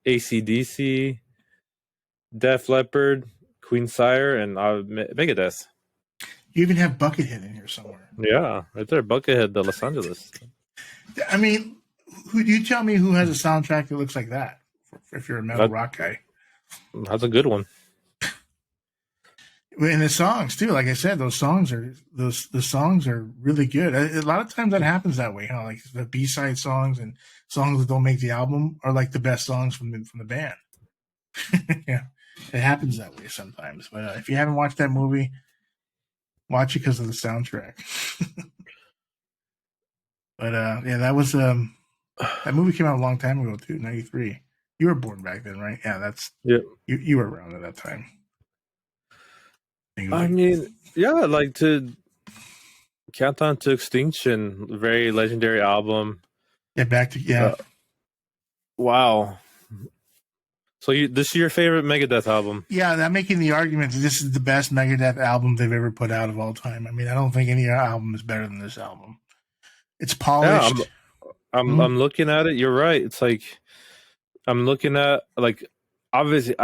AC/DC, Def Leppard, Queen Sire, and Megadeth. You even have Buckethead in here somewhere. Yeah, right there, Buckethead, the Los Angeles. I mean, you tell me who has a soundtrack that looks like that? If you're a metal rock guy, that's a good one. And the songs too, like I said, the songs are really good. A lot of times that happens that way, huh? Like the B-side songs and songs that don't make the album are like the best songs from the band. Yeah, it happens that way sometimes. But if you haven't watched that movie, watch it because of the soundtrack. But yeah, that was that movie came out a long time ago too, 93. You were born back then, right? Yeah, you were around at that time. I mean, yeah, like to Countdown to Extinction, very legendary album. Yeah, wow. So this is your favorite Megadeth album? Yeah, I'm making the argument that this is the best Megadeth album they've ever put out of all time. I mean, I don't think any album is better than this album. It's polished. Yeah, I'm looking at it. You're right. It's like I'm looking at like obviously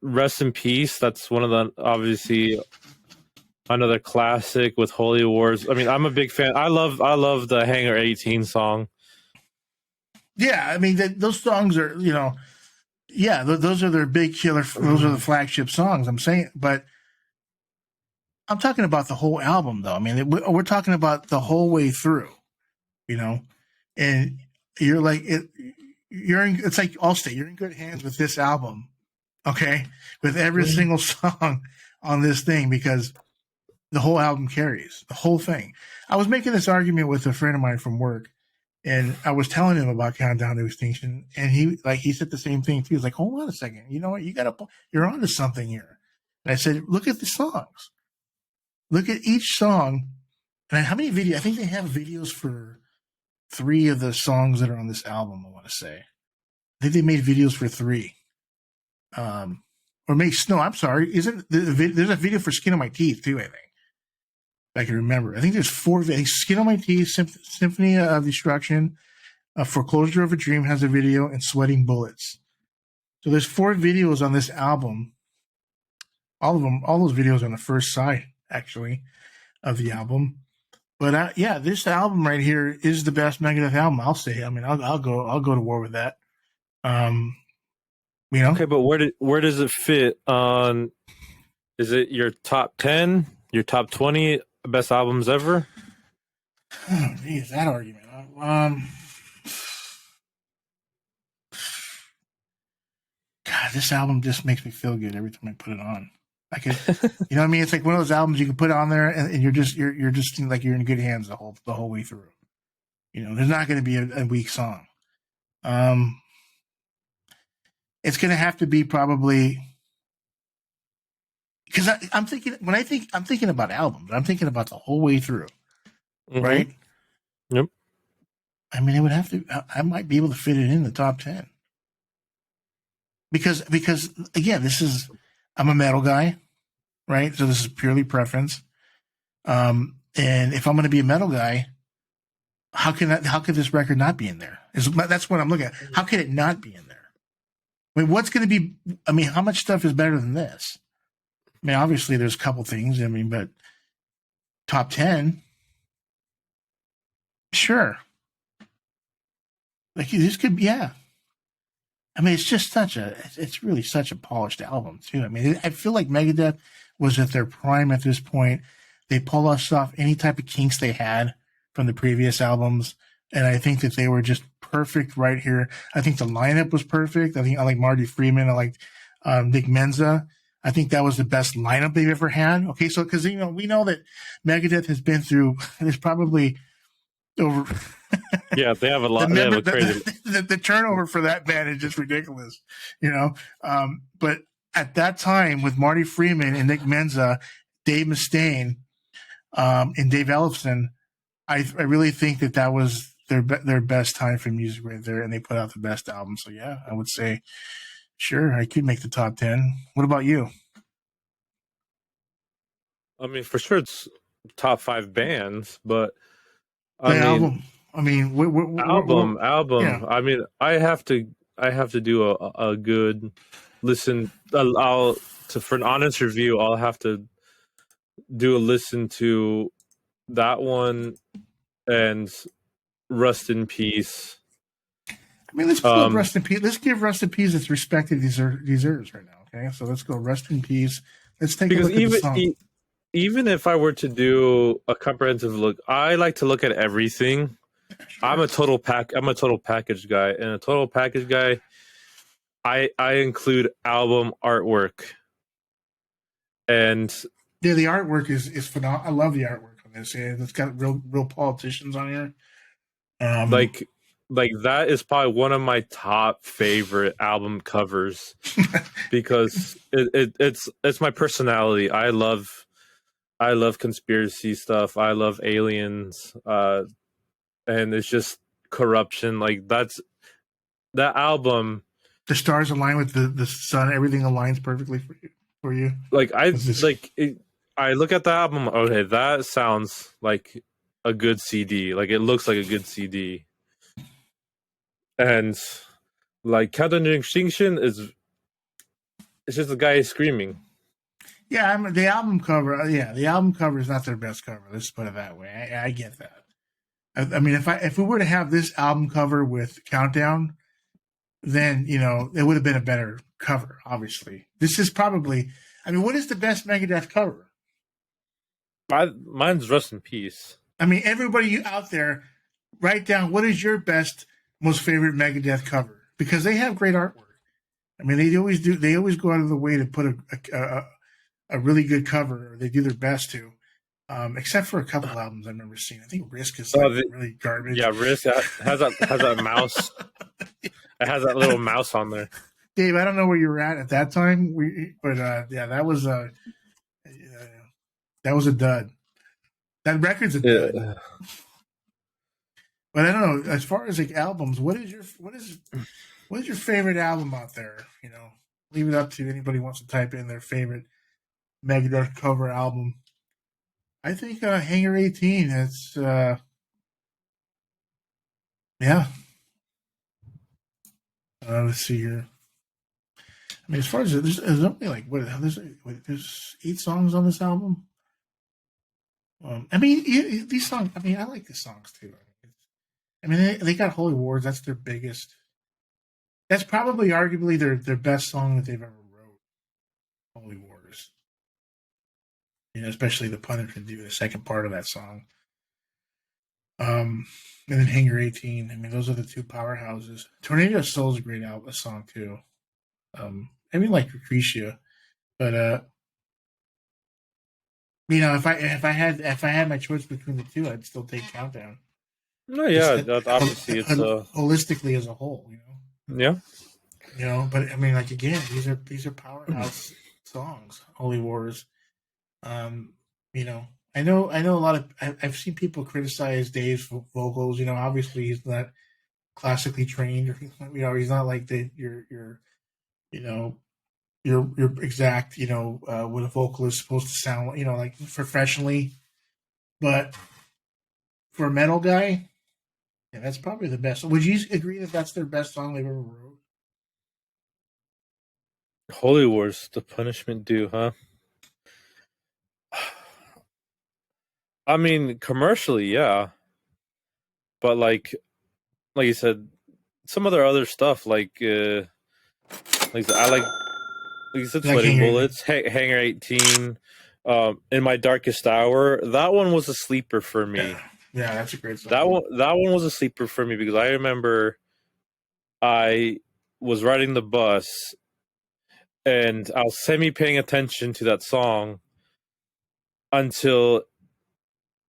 Rest in Peace. That's one of the obviously another classic with Holy Wars. I mean, I'm a big fan. I love the Hangar 18 song. Yeah, I mean those songs are those are their big killer. Those are the flagship songs. I'm saying, but I'm talking about the whole album, though. I mean, we're talking about the whole way through. And you're like it's like Allstate. You're in good hands with this album, okay? With every single song on this thing because the whole album carries the whole thing. I was making this argument with a friend of mine from work, and I was telling him about Countdown to Extinction, and he said the same thing too. He's like, "Hold on a second, you know what? You're onto something here." And I said, "Look at the songs. Look at each song. And how many videos? I think they have videos for 3 of the songs that are on this album. I want to say, I think they made videos for 3. I'm sorry. There's a video for Skin on My Teeth too? I think. I can remember. I think there's 4. Skin on My Teeth, Symphony of Destruction, Foreclosure of a Dream has a video, and Sweating Bullets. So there's 4 videos on this album. All those videos on the first side, actually, of the album. But this album right here is the best Megadeth album. I'll say. I mean, I'll go to war with that. Okay, but where does it fit on? Is it your top 10, your top 20 best albums ever? Oh, geez, that argument. God, this album just makes me feel good every time I put it on. I could, you know what I mean? It's like one of those albums you can put on there, and you're just like you're in good hands the whole way through. You know, there's not going to be a weak song. It's going to have to be probably because I'm thinking I'm thinking about albums. I'm thinking about the whole way through, right? Yep. I mean, it would have to. I might be able to fit it in the top 10 because again, I'm a metal guy, right? So this is purely preference. And if I'm going to be a metal guy, how could this record not be in there? That's what I'm looking at. How could it not be in there? I mean, what's going to be? I mean, how much stuff is better than this? I mean, obviously there's a couple things. I mean, but top 10, sure. Like this could, yeah. I mean, it's really such a polished album too. I mean, I feel like Megadeth was at their prime at this point. They polished off any type of kinks they had from the previous albums, and I think that they were just perfect right here. I think the lineup was perfect. I like Marty Friedman. I liked Nick Menza. I think that was the best lineup they've ever had. Okay, so because we know that Megadeth has been through. There's probably over. Yeah, they have a lot. The turnover for that band is just ridiculous, you know. But at that time, with Marty Friedman and Nick Menza, Dave Mustaine, and Dave Ellefson, I really think that was their best time for music right there, and they put out the best album. So yeah, I would say, sure, I could make the top 10. What about you? I mean, for sure, it's top 5 bands, but album. I mean, album. Yeah. I mean, I have to do a good listen. For an honest review, I'll have to do a listen to that one and Rust in Peace. I mean, let's pull up Rust in Peace. Let's give Rust in Peace its respect it deserves right now. Okay, so let's go Rust in Peace. Let's take a look at the song. Even if I were to do a comprehensive look, I like to look at everything. Sure. I'm a total package guy, and a total package guy, I include album artwork. And yeah, the artwork is phenomenal. I love the artwork on this. Yeah, it's got real politicians on here. Like that is probably one of my top favorite album covers because it's my personality. I love conspiracy stuff. I love aliens, and it's just corruption. Like that album. The stars align with the sun. Everything aligns perfectly for you. Like I look at the album. Okay, that sounds like a good CD. Like it looks like a good CD. And like Countdown to Extinction it's just a guy screaming. Yeah, the album cover. Yeah, the album cover is not their best cover. Let's put it that way. I get that. I mean, if we were to have this album cover with Countdown, then it would have been a better cover. Obviously, this is probably. I mean, what is the best Megadeth cover? Mine's Rust in Peace. I mean, everybody out there, write down what is your best, most favorite Megadeth cover, because they have great artwork. I mean, they always do. They always go out of the way to put a really good cover, or they do their best to, except for a couple albums I remember seeing. I think Risk is really garbage. Yeah, Risk has that mouse. It has that little mouse on there. Dave, I don't know where you were at that time, but yeah, that was a dud. That record's a dud. Yeah. But I don't know. As far as like albums, what is your favorite album out there? Leave it up to anybody who wants to type in their favorite Megadeth cover album. I think Hangar 18. It's yeah. Let's see here. I mean, as far as there's only like there's 8 songs on this album. I mean, these songs. I mean, I like these songs too. I mean, they got Holy Wars. That's their biggest. That's probably arguably their best song that they've ever wrote. Holy Wars. Especially the Punisher can do the second part of that song. And then Hangar 18. I mean, those are the 2 powerhouses. Tornado of Soul is a great song too. I mean, like Lucretia, but You know, if I had my choice between the two, I'd still take Countdown. No, Just yeah, obviously it's holistically as a whole, yeah. But I mean, like again, these are powerhouse songs. Holy Wars. Um, I know a lot of. I've seen people criticize Dave's vocals. Obviously he's not classically trained, or he's not like you know, your exact, what a vocal is supposed to sound like, like professionally. But for a metal guy, yeah, that's probably the best. Would you agree that that's their best song they've ever wrote? Holy Wars, the punishment due, huh? I mean, commercially, yeah, but like you said, some of their other stuff, like you said, Like Sweating Hanger. Bullets, Hanger 18, In My Darkest Hour. That one was a sleeper for me. Yeah, that's a great song. That one was a sleeper for me because I remember I was riding the bus and I was semi paying attention to that song until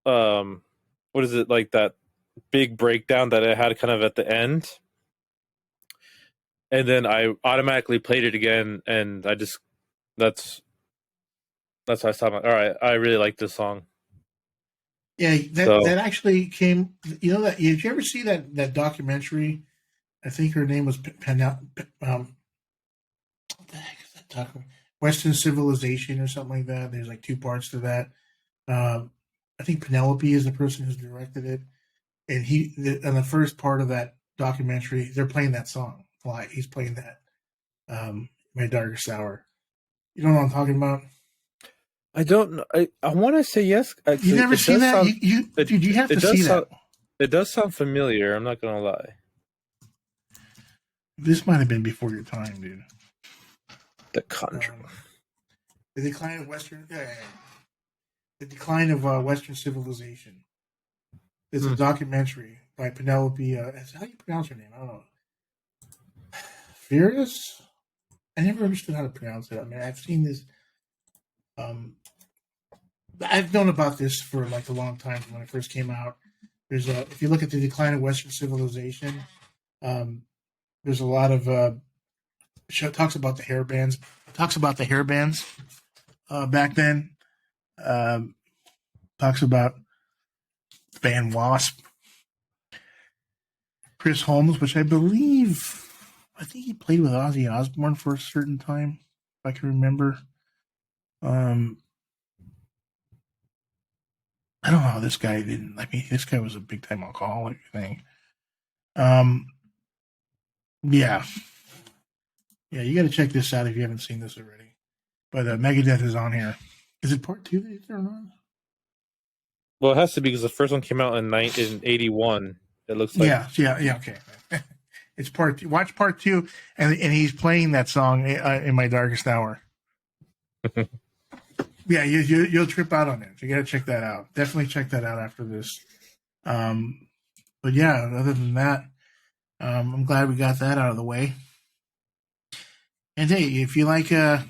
what is it, like that big breakdown that it had kind of at the end, and then I automatically played it again, and I just that's why I stopped. All right, I really like this song. Yeah, So that actually came. Did you ever see that documentary? I think her name was what the heck is that documentary? Western Civilization or something like that. There's like two parts to that. I think Penelope is the person who's directed it, and on the first part of that documentary, they're playing that song. Like he's playing that, My Darkest Hour. You know what I'm talking about? I don't know. I want to say yes. You Actually, never it seen does that? sound. Dude, you have It to does see sound. that. It does sound familiar. I'm not gonna lie. This might have been before your time, dude. The Conjuring. The decline of Western, the decline of Western civilization. It's a documentary by Penelope. How do you pronounce her name? I don't know. Furious. I never understood how to pronounce it. I mean, I've seen this. I've known about this for like a long time when it first came out. If you look at the decline of Western civilization, there's a lot of talks about the hair bands. Talks about the hair bands back then. Talks about the band Wasp. Chris Holmes, which I think he played with Ozzy Osbourne for a certain time, if I can remember. I don't know how this guy didn't. I mean, this guy was a big time alcoholic, I think. Yeah. Yeah, you got to check this out if you haven't seen this already. But Megadeth is on here. Is it part 2 that they're on? Well, it has to be because the first one came out in 1981. It looks like. Yeah. Okay. It's part 2. Watch part 2, and he's playing that song in My Darkest Hour. Yeah, you'll trip out on it. You got to check that out. Definitely check that out after this. But yeah, other than that, I'm glad we got that out of the way. And hey, if you like another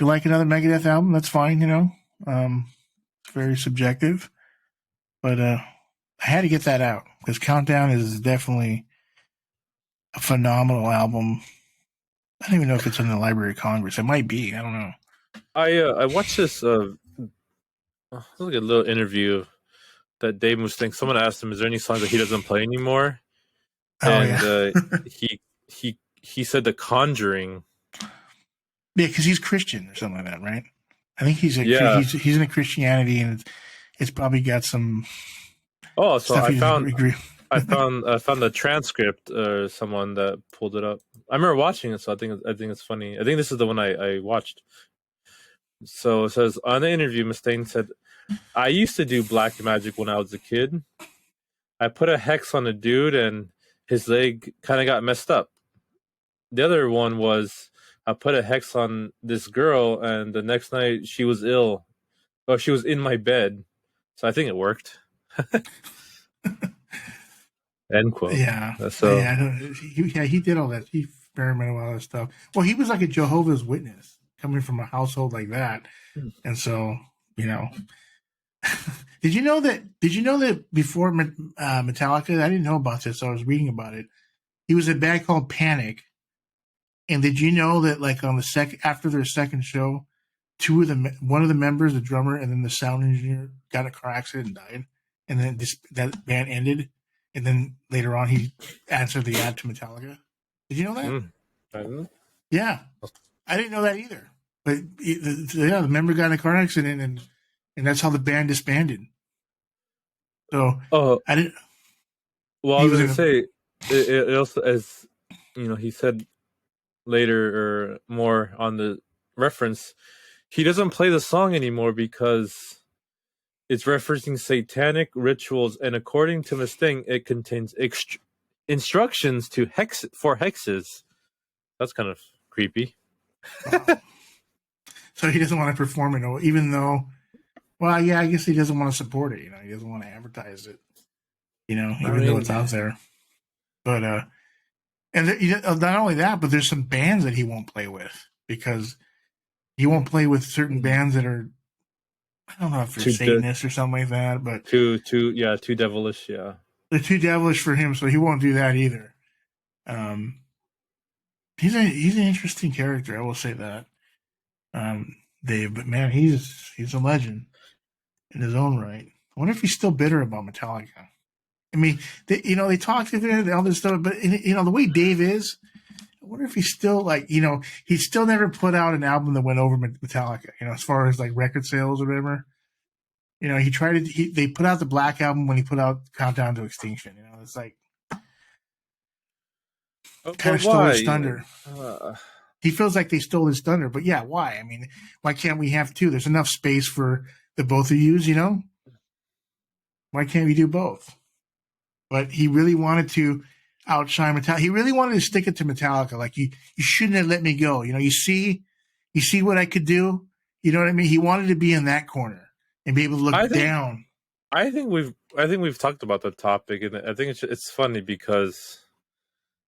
Megadeth album, that's fine. It's very subjective, but I had to get that out because Countdown is definitely a phenomenal album. I don't even know if it's in the Library of Congress. It might be. I don't know. I watched this like a little interview that Dave Mustaine. Someone asked him, "Is there any songs that he doesn't play anymore?" And he said The Conjuring. Yeah, because he's Christian or something like that, right? I think he's in a Christianity, and it's probably got some. Oh, so I found agree. I found the transcript or someone that pulled it up. I remember watching it, so I think it's funny. I think this is the one I watched. So it says on the interview, Mustaine said, "I used to do black magic when I was a kid. I put a hex on a dude, and his leg kind of got messed up. The other one was I put a hex on this girl, and the next night she was ill. Well, she was in my bed, so I think it worked." End quote. Yeah. So he did all that. He experimented with all that stuff. Well, he was like a Jehovah's Witness coming from a household like that. And so, did you know that before Metallica, I didn't know about this, so I was reading about it. He was a band called Panic. And did you know that, like, on after their second show, one of the members, the drummer, and then the sound engineer got in a car accident and died, and then that band ended, and then later on he answered the ad to Metallica. Did you know that? I don't know. Yeah, I didn't know that either. But the member got in a car accident, and that's how the band disbanded. So I didn't. Well, I was going to say it also, as he said later or more on the reference, he doesn't play the song anymore because it's referencing satanic rituals, and according to Mustaine, it contains instructions to hexes. That's kind of creepy. Wow. So he doesn't want to perform it, even though, well, yeah, I guess he doesn't want to support it. He doesn't want to advertise it. Even though it's out there. But and not only that, but there's some bands that he won't play with because he won't play with certain bands that are, I don't know if they're Satanists or something like that, but too devilish, yeah. They're too devilish for him, so he won't do that either. He's an interesting character, I will say that, Dave. But man, he's a legend in his own right. I wonder if he's still bitter about Metallica. I mean, they talk to him and all this stuff, but the way Dave is, I wonder if he's still he still never put out an album that went over Metallica. As far as like record sales or whatever. He tried to. They put out the Black Album when he put out Countdown to Extinction. It's like kind of stole his thunder. He feels like they stole his thunder, but yeah, why? I mean, why can't we have two? There's enough space for the both of yous. Why can't we do both? But he really wanted to outshine Metallica. He really wanted to stick it to Metallica. Like, you shouldn't have let me go. You see what I could do. You know what I mean? He wanted to be in that corner and be able to look down. I think we've talked about the topic, and I think it's funny because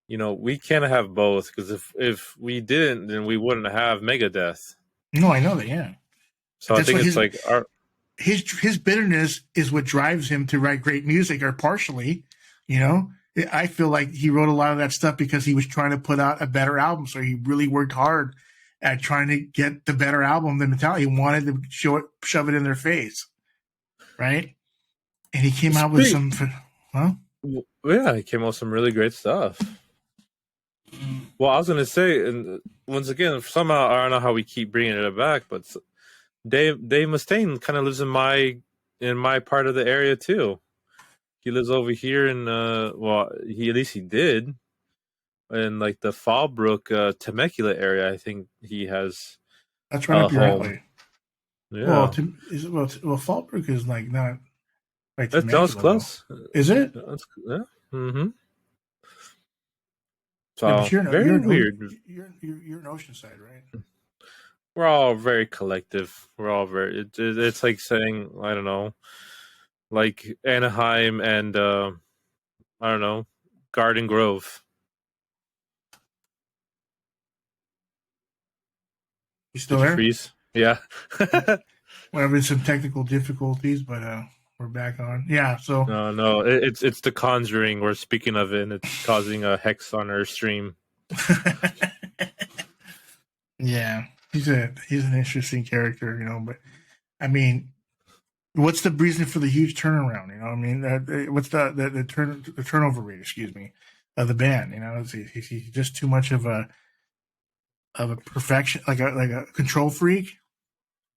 we can't have both, because if we didn't, then we wouldn't have Megadeth. No, I know that. Yeah. So I think it's like his bitterness is what drives him to write great music, or partially. I feel like he wrote a lot of that stuff because he was trying to put out a better album. So he really worked hard at trying to get the better album than Metallica. He wanted to shove it in their face, right? And he came out with some, huh? Yeah, he came out with some really great stuff. Well, I was going to say, and once again, somehow, I don't know how we keep bringing it back, but Dave Mustaine kind of lives in my part of the area too. He lives over here in at least he did in like the Fallbrook Temecula area. I think he has. That's right up your alley. Yeah. Well, Fallbrook is like not right. That was close. Is it? Yeah. Mm-hmm. So yeah, very weird. You're in Oceanside, right? We're all very collective. We're all very. It's like saying, I don't know, like Anaheim and I don't know, Garden Grove. You still there? Freeze? Yeah. We're having some technical difficulties, but we're back on. Yeah. So no, it's the Conjuring. We're speaking of it, and it's causing a hex on our stream. Yeah. He's an interesting character, but I mean, what's the reason for the huge turnaround? I mean, what's the turnover rate? Excuse me, of the band. Is he just too much of a perfection, like a control freak?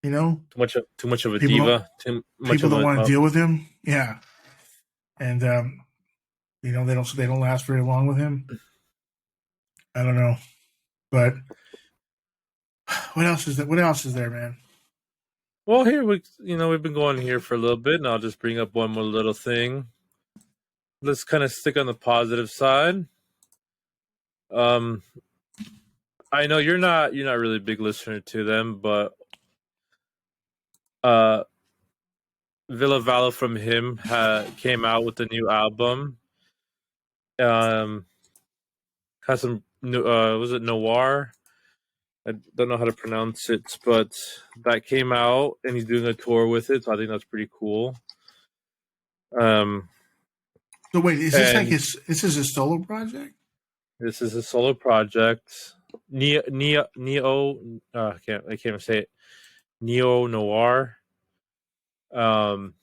Too much of a diva. People don't want to deal with him. Yeah, and they don't last very long with him. I don't know, but. What else is there, man? Well, here we've been going here for a little bit, and I'll just bring up one more little thing. Let's kind of stick on the positive side. I know you're not really a big listener to them, but Ville Valo from H.I.M came out with a new album. Has some new, was it Noir? I don't know how to pronounce it, but that came out, and he's doing a tour with it. So I think that's pretty cool. So wait, is this like And this is his solo project? this is a solo project. I can't even say it. Neo Noir. Um,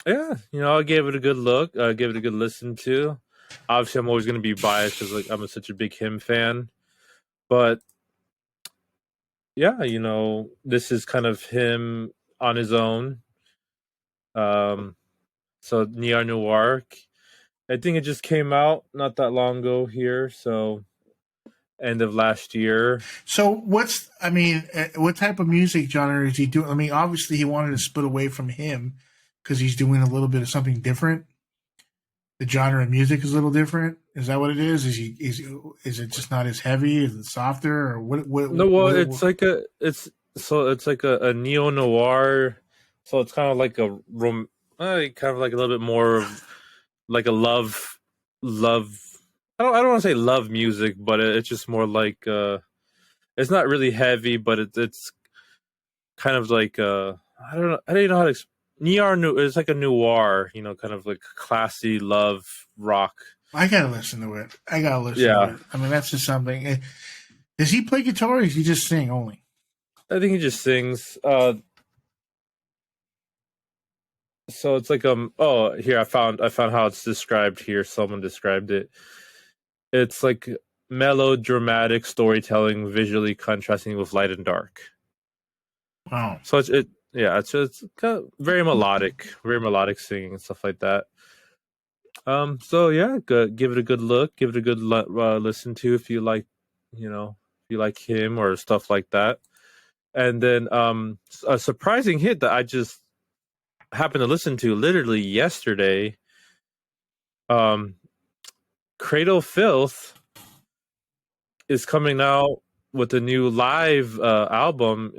yeah, I gave it a good look. I gave it a good listen to. Obviously, I'm always going to be biased because like I'm such a big H.I.M fan, but yeah, this is kind of him on his own. So Neon Noir, I think it just came out not that long ago here, so end of last year. So what type of music genre is he doing? I mean, obviously he wanted to split away from him because he's doing a little bit of something different. The genre of music is a little different. Is that what it is? Is it just not as heavy? Is it softer or what? No, well, it's like a neo noir, so it's kind of like a kind of like a little bit more of like a love. I don't want to say love music, but it's just more like it's not really heavy, but it's kind of like I don't know. I don't even know how to neon. It's like a noir, kind of like classy love rock. I gotta listen to it. Yeah, I mean, that's just something. Does he play guitar or does he just sing only? I think he just sings. So it's like oh, here I found how it's described here. Someone described it. It's like melodramatic storytelling, visually contrasting with light and dark. Wow. So it's kind of very melodic singing and stuff like that. So yeah, give it a good look, give it a good listen to if you like, if you like him or stuff like that. And then a surprising hit that I just happened to listen to literally yesterday. Cradle of Filth is coming out with a new live album.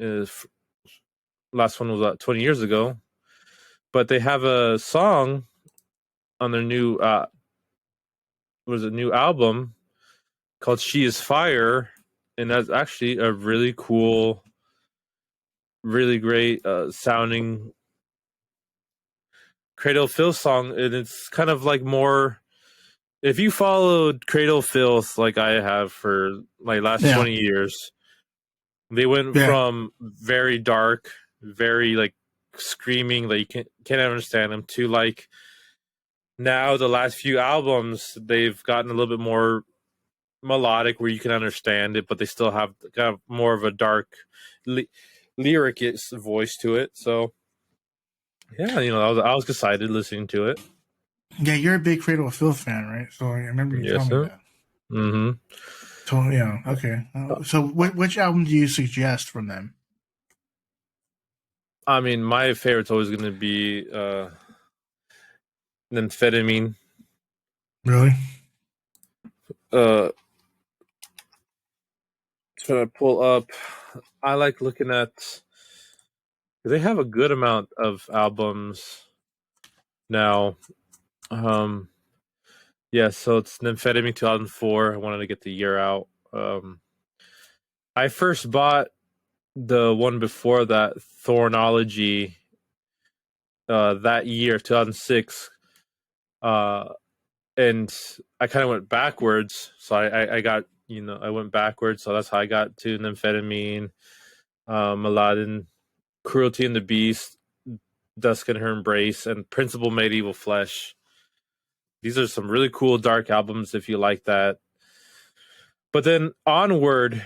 Last one was 20 years ago, but they have a song on their new new album called "She Is Fire," and that's actually a really cool, really great sounding Cradle of Filth song, and it's kind of like more. If you followed Cradle of Filth like I have for like last 20 years, they went from very dark, very like screaming that you can't understand them to like now the last few albums they've gotten a little bit more melodic where you can understand it, but they still have kind of more of a dark lyric voice to it. So yeah, I was excited listening to it. Yeah, you're a big Cradle of Filth fan, right? So I remember you Yes, telling me sir. that. Mm-hmm. So yeah, okay. So which album do you suggest from them? I mean, my favorite's always going to be Amphetamine. Really? Trying to pull up. I like looking at. They have a good amount of albums now. Yeah, so it's Amphetamine 2004. I wanted to get the year out. I first bought the one before that, Thornology, that year, 2006. And I kind of went backwards. So I got, I went backwards. So that's how I got to Amphetamine, Aladdin, Cruelty and the Beast, Dusk and Her Embrace, and Principal Medieval Flesh. These are some really cool dark albums if you like that. But then onward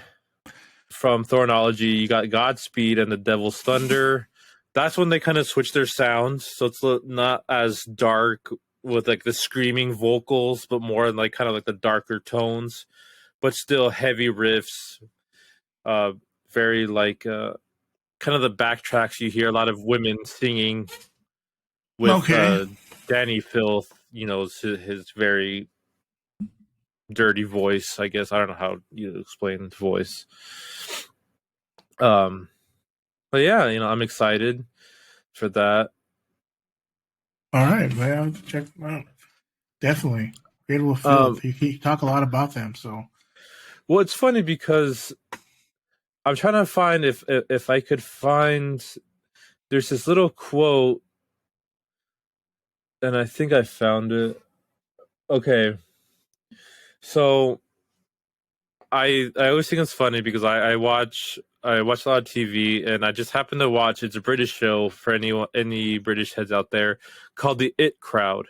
from Thornology, you got Godspeed and the Devil's Thunder. That's when they kind of switch their sounds. So it's not as dark with like the screaming vocals, but more in like kind of like the darker tones, but still heavy riffs. Very like kind of the backtracks you hear a lot of women singing with Danny Filth, his very dirty voice, I guess. I don't know how you explain his voice. But yeah, I'm excited for that. All right, man, I'll have to check them out. Definitely. Cradle of Filth. You talk a lot about them, so. Well, it's funny because I'm trying to find if I could find. There's this little quote, and I think I found it. Okay, so I always think it's funny because I watch a lot of TV, and I just happened to watch. It's a British show for any British heads out there called the It Crowd,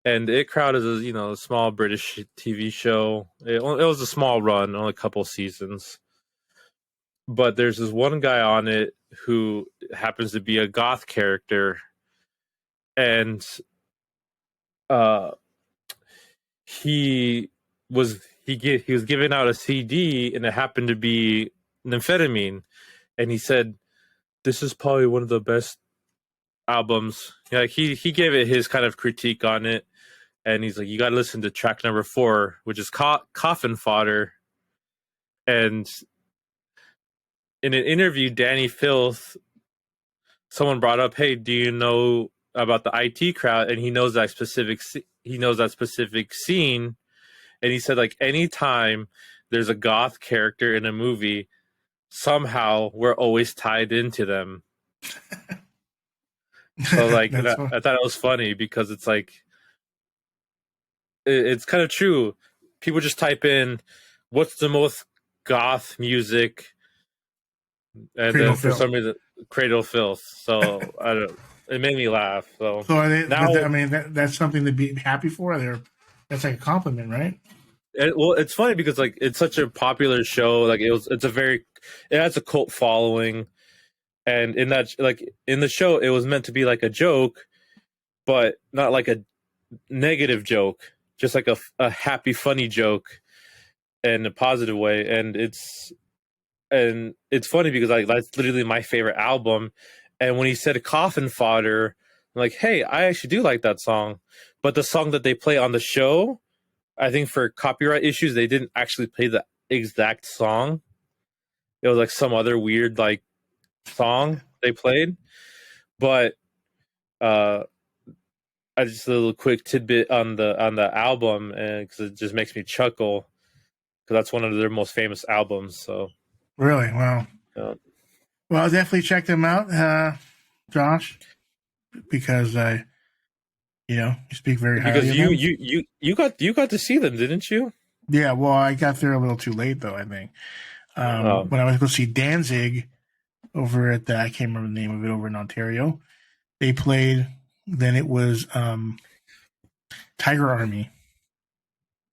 and the It Crowd is a small British TV show. It was a small run, only a couple seasons, but there's this one guy on it who happens to be a goth character, and uh he he was giving out a CD, and it happened to be an amphetamine, and he said, "This is probably one of the best albums." Like he gave it his kind of critique on it, and he's like, "You got to listen to track number 4, which is Coffin Fodder." And in an interview, Danny Filth, someone brought up, "Hey, do you know about the IT crowd?" And he knows that specific scene. And he said, like, anytime there's a goth character in a movie, somehow we're always tied into them. So, like, I thought it was funny because it's like, it's kind of true. People just type in, what's the most goth music? And Cradle then for Filth. some reason, Cradle of Filth. So, I don't. It made me laugh. So are they, now, I mean, that's something to be happy for. That's like a compliment, right? Well, it's funny because like it's such a popular show. Like it has a cult following, and in the show, it was meant to be like a joke, but not like a negative joke, just like a happy, funny joke, in a positive way. And it's funny because like that's literally my favorite album. And when he said Coffin Fodder, I'm like, hey, I actually do like that song, but the song that they play on the show, I think for copyright issues, they didn't actually play the exact song. It was like some other weird like song they played. But I just a little quick tidbit on the album, and because it just makes me chuckle because that's one of their most famous albums. So really, wow. Well, I'll definitely check them out, Josh, because you speak very highly of them. You got to see them, didn't you? Yeah, well, I got there a little too late, though, I think. When I was going to see Danzig over at I can't remember the name of it, over in Ontario, they played, then it was Tiger Army.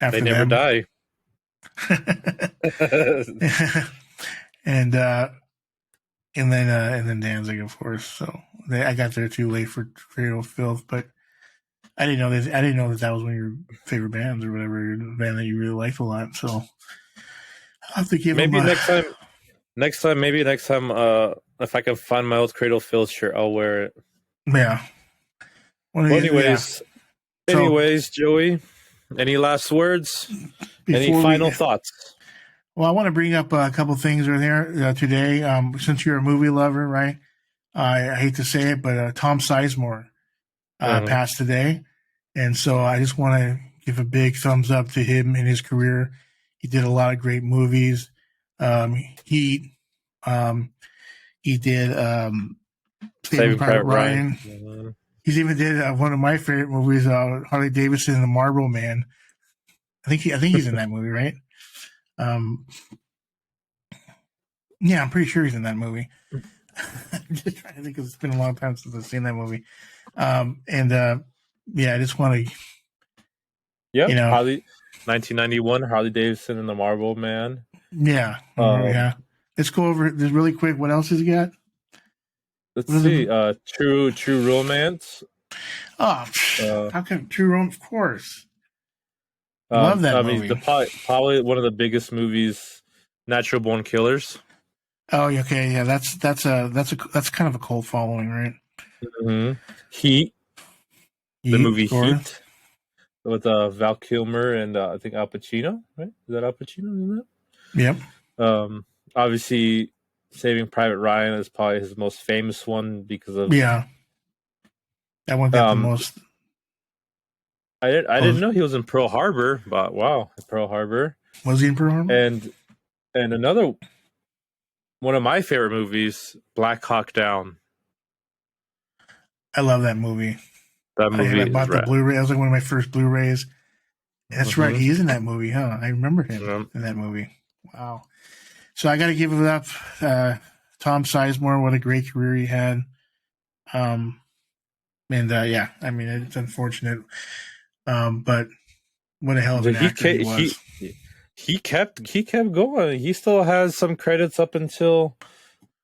After they never die. and then Danzig, of course. So I got there too late for Cradle of Filth, but I didn't know that was one of your favorite bands or whatever, band that you really liked a lot. So I'll have to give maybe them next time, if I can find my old Cradle of Filth shirt, I'll wear it. Yeah. Well, anyways, Joey, any last words? Any final thoughts? Well, I want to bring up a couple things right there today. Since you're a movie lover, right? I hate to say it, but Tom Sizemore passed today. And so I just want to give a big thumbs up to him in his career. He did a lot of great movies. He did Saving Private Ryan. Mm-hmm. He's even did one of my favorite movies, Harley Davidson and the Marlboro Man. I think he's in that movie, right? Yeah, I'm pretty sure he's in that movie. I'm just trying to think because it's been a long time since I've seen that movie. I just want to. Yeah, 1991, Harley Davidson and the Marlboro Man. Yeah, yeah. Let's go over this really quick. What else has he got? Let's see. True Romance. Oh, how come True Romance? Of course. Love that movie. Probably one of the biggest movies, Natural Born Killers. Oh, okay, yeah. That's kind of a cult following, right? Mm-hmm. Heat, the movie Heat, with Val Kilmer and I think Al Pacino, right? Is that Al Pacino? Isn't it? Yep. Obviously, Saving Private Ryan is probably his most famous one because of that one got the most. I didn't know he was in Pearl Harbor, but wow, Pearl Harbor. Was he in Pearl Harbor? And another one of my favorite movies, Black Hawk Down. I love that movie. That movie I bought the Blu-ray. That was like one of my first Blu-rays. That's right. He's in that movie, huh? I remember him in that movie. Wow. So I got to give it up. Tom Sizemore, what a great career he had. Yeah, I mean, it's unfortunate. But what a hell of an actor he was. He kept going. He still has some credits up until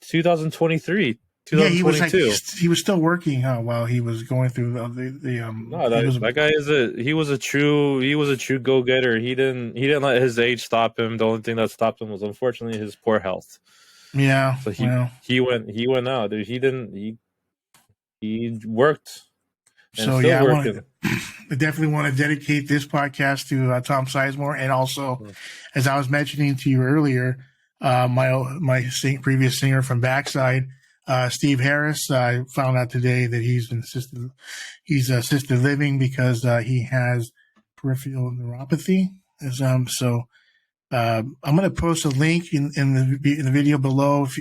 2023. 2022. Yeah, he was still working while he was going through that guy was a true go-getter. He didn't let his age stop him. The only thing that stopped him was unfortunately his poor health. Yeah. So he went out. Dude, he worked. So yeah, I definitely want to dedicate this podcast to Tom Sizemore, and also, as I was mentioning to you earlier, my previous singer from Backside, Steve Harris. I found out today that he's assisted living because he has peripheral neuropathy. So I'm going to post a link in the video below. If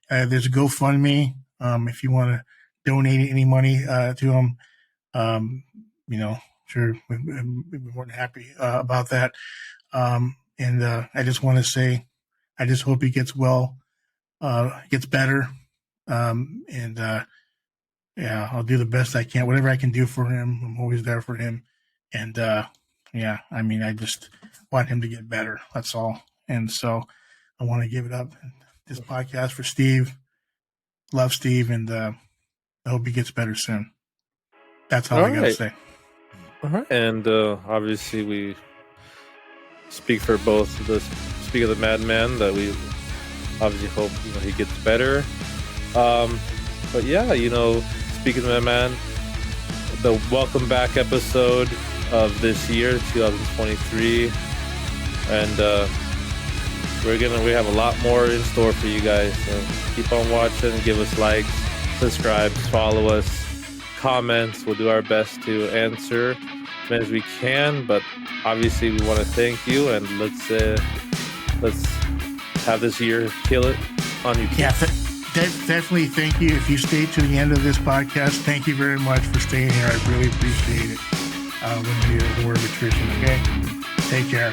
there's a GoFundMe, if you want to donate any money to him. Sure, we'd be more than happy about that. And I just want to say, I just hope he gets well, gets better. I'll do the best I can. Whatever I can do for him, I'm always there for him. And I just want him to get better. That's all. And so I want to give it up, this podcast, for Steve. Love Steve, and I hope he gets better soon. That's all I got to say. All right, and obviously we speak for both. Speak of the Madman, that we obviously hope he gets better. But yeah, speaking of the Madman, the welcome back episode of this year, 2023, and we have a lot more in store for you guys. So keep on watching, give us likes, subscribe, follow us. Comments, we'll do our best to answer as many as we can, but obviously we want to thank you, and let's have this year kill it on YouTube. Yeah, definitely thank you. If you stayed to the end of this podcast, thank you very much for staying here. I really appreciate it. When you hear the word attrition, okay? Take care.